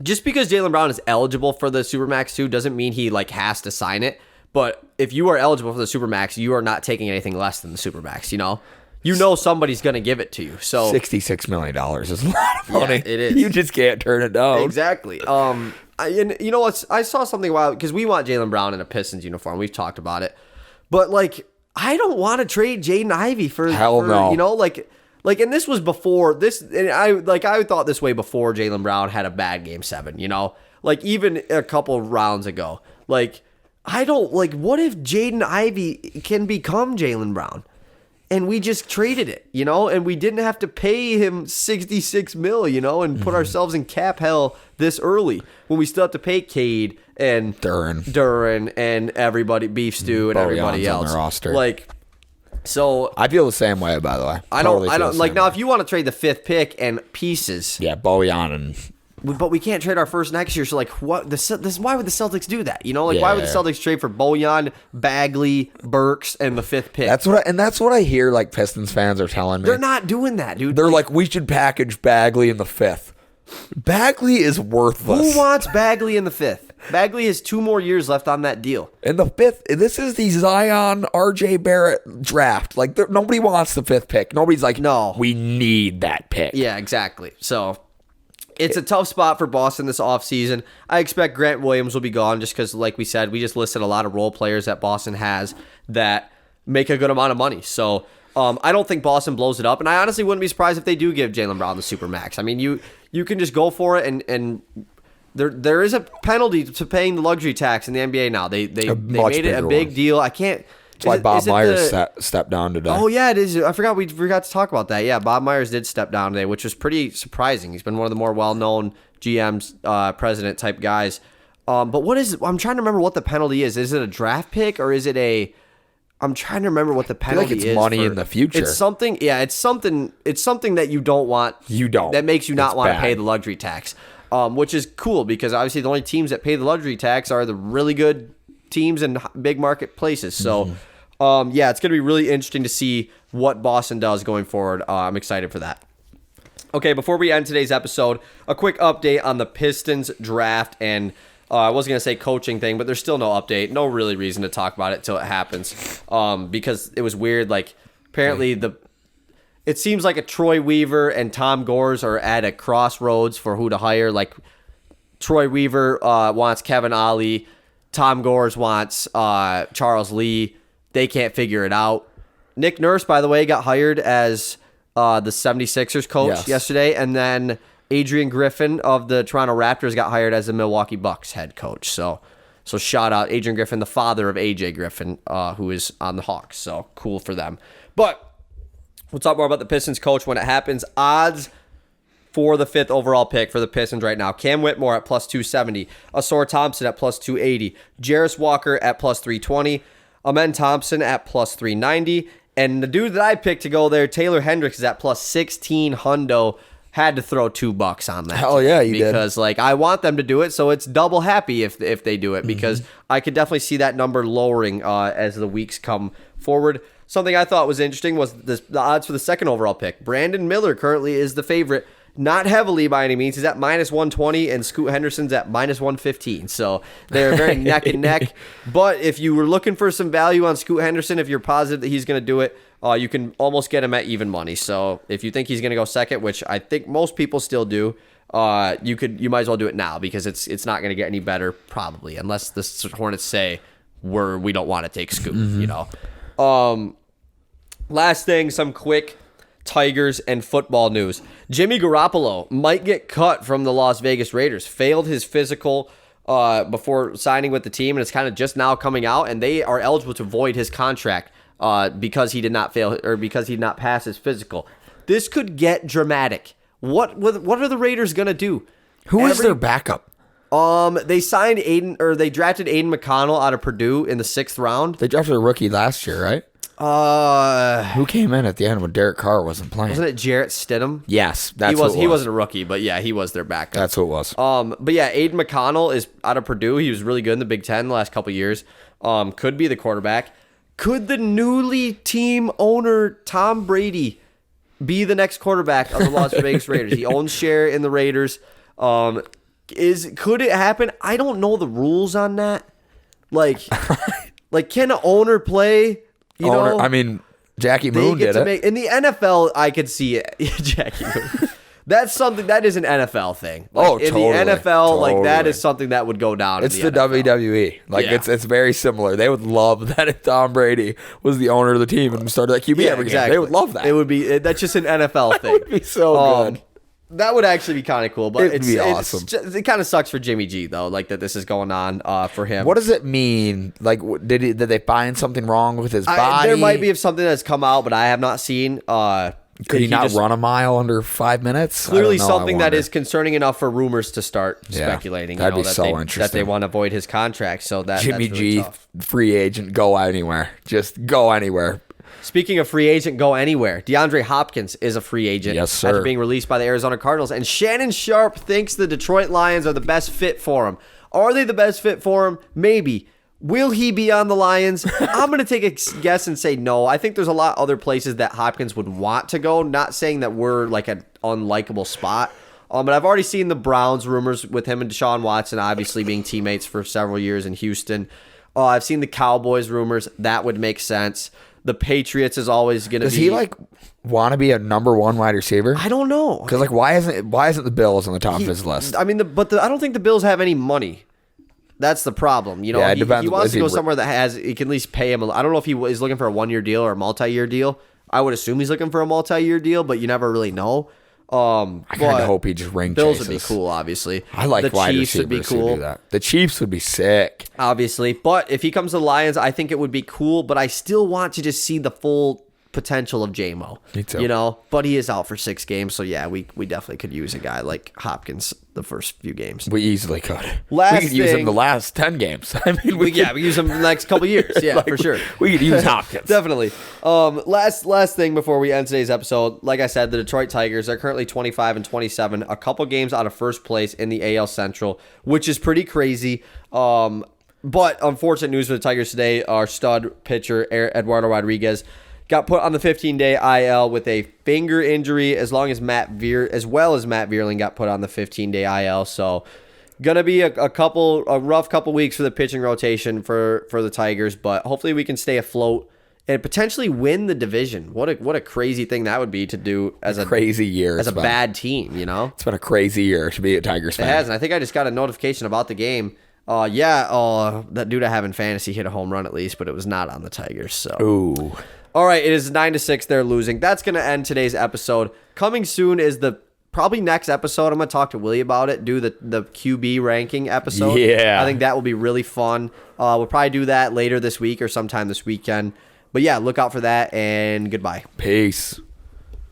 Just because Jaylen Brown is eligible for the Supermax too doesn't mean he like has to sign it. But if you are eligible for the Supermax, you are not taking anything less than the Supermax. You know somebody's going to give it to you. So $66 million is a lot of money. Yeah, it is. You just can't turn it down. Exactly. And you know what? I saw something wild because we want Jaylen Brown in a Pistons uniform. We've talked about it, but like. I don't want to trade Jaden Ivey for no. You know, like, and this was before this. And I thought this way before Jaylen Brown had a bad game 7. You know, like even a couple rounds ago. Like, I don't like. What if Jaden Ivey can become Jaylen Brown? and we just traded it, and we didn't have to pay him $66 million, and put ourselves in cap hell this early when we still have to pay Cade and Duran and everybody, Beef Stew and everybody else on the roster. So I feel the same way, by the way. I don't like now. If you want to trade the 5th pick and pieces, Bojan and. But we can't trade our first next year. So what? Why would the Celtics do that? Why would the Celtics trade for Bojan, Bagley, Burks, and the 5th pick? That's what I hear. Like Pistons fans are telling me. They're not doing that, dude. They're like, we should package Bagley in the 5th. Bagley is worthless. Who wants Bagley in the 5th? Bagley has 2 more years left on that deal. In the 5th, this is the Zion RJ Barrett draft. Like nobody wants the 5th pick. Nobody's like, no, we need that pick. Yeah, exactly. So. It's a tough spot for Boston this offseason. I expect Grant Williams will be gone just because, like we said, we just listed a lot of role players that Boston has that make a good amount of money. So I don't think Boston blows it up. And I honestly wouldn't be surprised if they do give Jaylen Brown the Supermax. I mean, you can just go for it, and there is a penalty to paying the luxury tax in the NBA now. They made it a big deal. I can't. That's why Bob Myers stepped down today. Oh, yeah, it is. I forgot we forgot to talk about that. Yeah, Bob Myers did step down today, which was pretty surprising. He's been one of the more well-known GMs, president-type guys. But what is – I'm trying to remember what the penalty is. Is it a draft pick or is it a – I'm trying to remember what the penalty is. I feel like it's money in the future. It's something – yeah, it's something that you don't want. You don't. That makes you not want to pay the luxury tax, which is cool because obviously the only teams that pay the luxury tax are the really good teams in big market places. So – it's going to be really interesting to see what Boston does going forward. I'm excited for that. Okay, before we end today's episode, a quick update on the Pistons draft. And I was going to say coaching thing, but there's still no update. No really reason to talk about it till it happens because it was weird. Like, apparently it seems like a Troy Weaver and Tom Gores are at a crossroads for who to hire. Like, Troy Weaver wants Kevin Ollie. Tom Gores wants Charles Lee. They can't figure it out. Nick Nurse, by the way, got hired as the 76ers coach yesterday. And then Adrian Griffin of the Toronto Raptors got hired as the Milwaukee Bucks head coach. So shout out Adrian Griffin, the father of AJ Griffin, who is on the Hawks. So cool for them. But we'll talk more about the Pistons coach when it happens. Odds for the 5th overall pick for the Pistons right now. Cam Whitmore at plus 270. Asor Thompson at plus 280. Jarris Walker at plus 320. Amen Thompson at plus 390. And the dude that I picked to go there, Taylor Hendricks, is at plus 16 hundo. Had to throw $2 on that. Hell yeah, you did. Because I want them to do it, so it's double happy if they do it. Because I could definitely see that number lowering as the weeks come forward. Something I thought was interesting was the odds for the 2nd overall pick. Brandon Miller currently is the favorite. Not heavily by any means. He's at minus 120, and Scoot Henderson's at minus 115. So they're very neck and neck. But if you were looking for some value on Scoot Henderson, if you're positive that he's going to do it, you can almost get him at even money. So if you think he's going to go second, which I think most people still do, you might as well do it now because it's not going to get any better probably, unless the Hornets say we don't want to take Scoot. Last thing, some quick Tigers and football news. Jimmy Garoppolo might get cut from the Las Vegas Raiders. Failed his physical before signing with the team, and it's kind of just now coming out, and they are eligible to void his contract because he did not fail or because he did not pass his physical. This could get dramatic. What are the Raiders gonna do? Who is their backup? They signed they drafted Aiden McConnell out of Purdue in the 6th round. They drafted a rookie last year, right? Who came in at the end when Derek Carr wasn't playing? Wasn't it Jarrett Stidham? Yes, he wasn't a rookie, but yeah, he was their backup. That's who it was. But yeah, Aiden McConnell is out of Purdue. He was really good in the Big Ten the last couple of years. Could be the quarterback. Could the newly team owner Tom Brady be the next quarterback of the Las Vegas Raiders? He owns share in the Raiders. Could it happen? I don't know the rules on that. Like can an owner play? I mean, Jackie Moon did it. In the NFL, I could see it. Jackie Moon. That's something that is an NFL thing. Totally. In the NFL, that is something that would go down. It's the WWE. It's very similar. They would love that if Tom Brady was the owner of the team and started that QB every game. They would love that. It would be. That's just an NFL thing. It would be so good. That would actually be kind of cool, but It'd be awesome. It kind of sucks for Jimmy G though, like that this is going on for him. What does it mean? Like, did they find something wrong with his body? There might be something that's come out, but I have not seen. Could he not run a mile under 5 minutes? Clearly, something that is concerning enough for rumors to start speculating. That'd be so interesting. That they want to avoid his contract. So Jimmy that's really G, tough. free agent, go anywhere. Just go anywhere. Speaking of free agent, go anywhere. DeAndre Hopkins is a free agent. Yes, sir. After being released by the Arizona Cardinals. And Shannon Sharp thinks the Detroit Lions are the best fit for him. Are they the best fit for him? Maybe. Will he be on the Lions? I'm going to take a guess and say no. I think there's a lot of other places that Hopkins would want to go. Not saying that we're like an unlikable spot. But I've already seen the Browns rumors with him and Deshaun Watson obviously being teammates for several years in Houston. I've seen the Cowboys rumors. That would make sense. The Patriots is always going to be. Does he want to be a number one wide receiver? I don't know. Because why isn't the Bills on the top of his list? I mean, I don't think the Bills have any money. That's the problem. You know, Yeah, he wants to go somewhere that he can at least pay him. I don't know if he is looking for a 1-year deal or a multi-year deal. I would assume he's looking for a multi-year deal, but you never really know. I kind of hope he just ring Bills chases. Would be cool, obviously. I like the wide Chiefs would be receivers who cool. do that. The Chiefs would be sick. Obviously. But if he comes to the Lions, I think it would be cool, but I still want to just see the full potential of J-Mo. Me too. You know, but he is out for 6 games, so yeah, we definitely could use a guy like Hopkins the first few games. We easily could. We could use him the last 10 games. I mean, we use him the next couple years. Yeah, for sure. We could use Hopkins. Definitely. Last thing before we end today's episode. Like I said, the Detroit Tigers are currently 25-27, a couple games out of first place in the AL Central, which is pretty crazy. But unfortunate news for the Tigers today. Our stud pitcher Eduardo Rodriguez got put on the 15-day IL with a finger injury, as well as Matt Vierling got put on the 15-day IL. So, gonna be a rough couple weeks for the pitching rotation for the Tigers, but hopefully we can stay afloat and potentially win the division. What a crazy thing that would be to do as a crazy year as a bad team. You know, it's been a crazy year to be a Tigers fan. It has, and I think I just got a notification about the game. That dude I have in fantasy hit a home run at least, but it was not on the Tigers. So. Ooh. All right, it is 9-6. They're losing. That's going to end today's episode. Coming soon is the probably next episode. I'm going to talk to Willie about it, do the QB ranking episode. Yeah. I think that will be really fun. We'll probably do that later this week or sometime this weekend. But yeah, look out for that, and goodbye. Peace.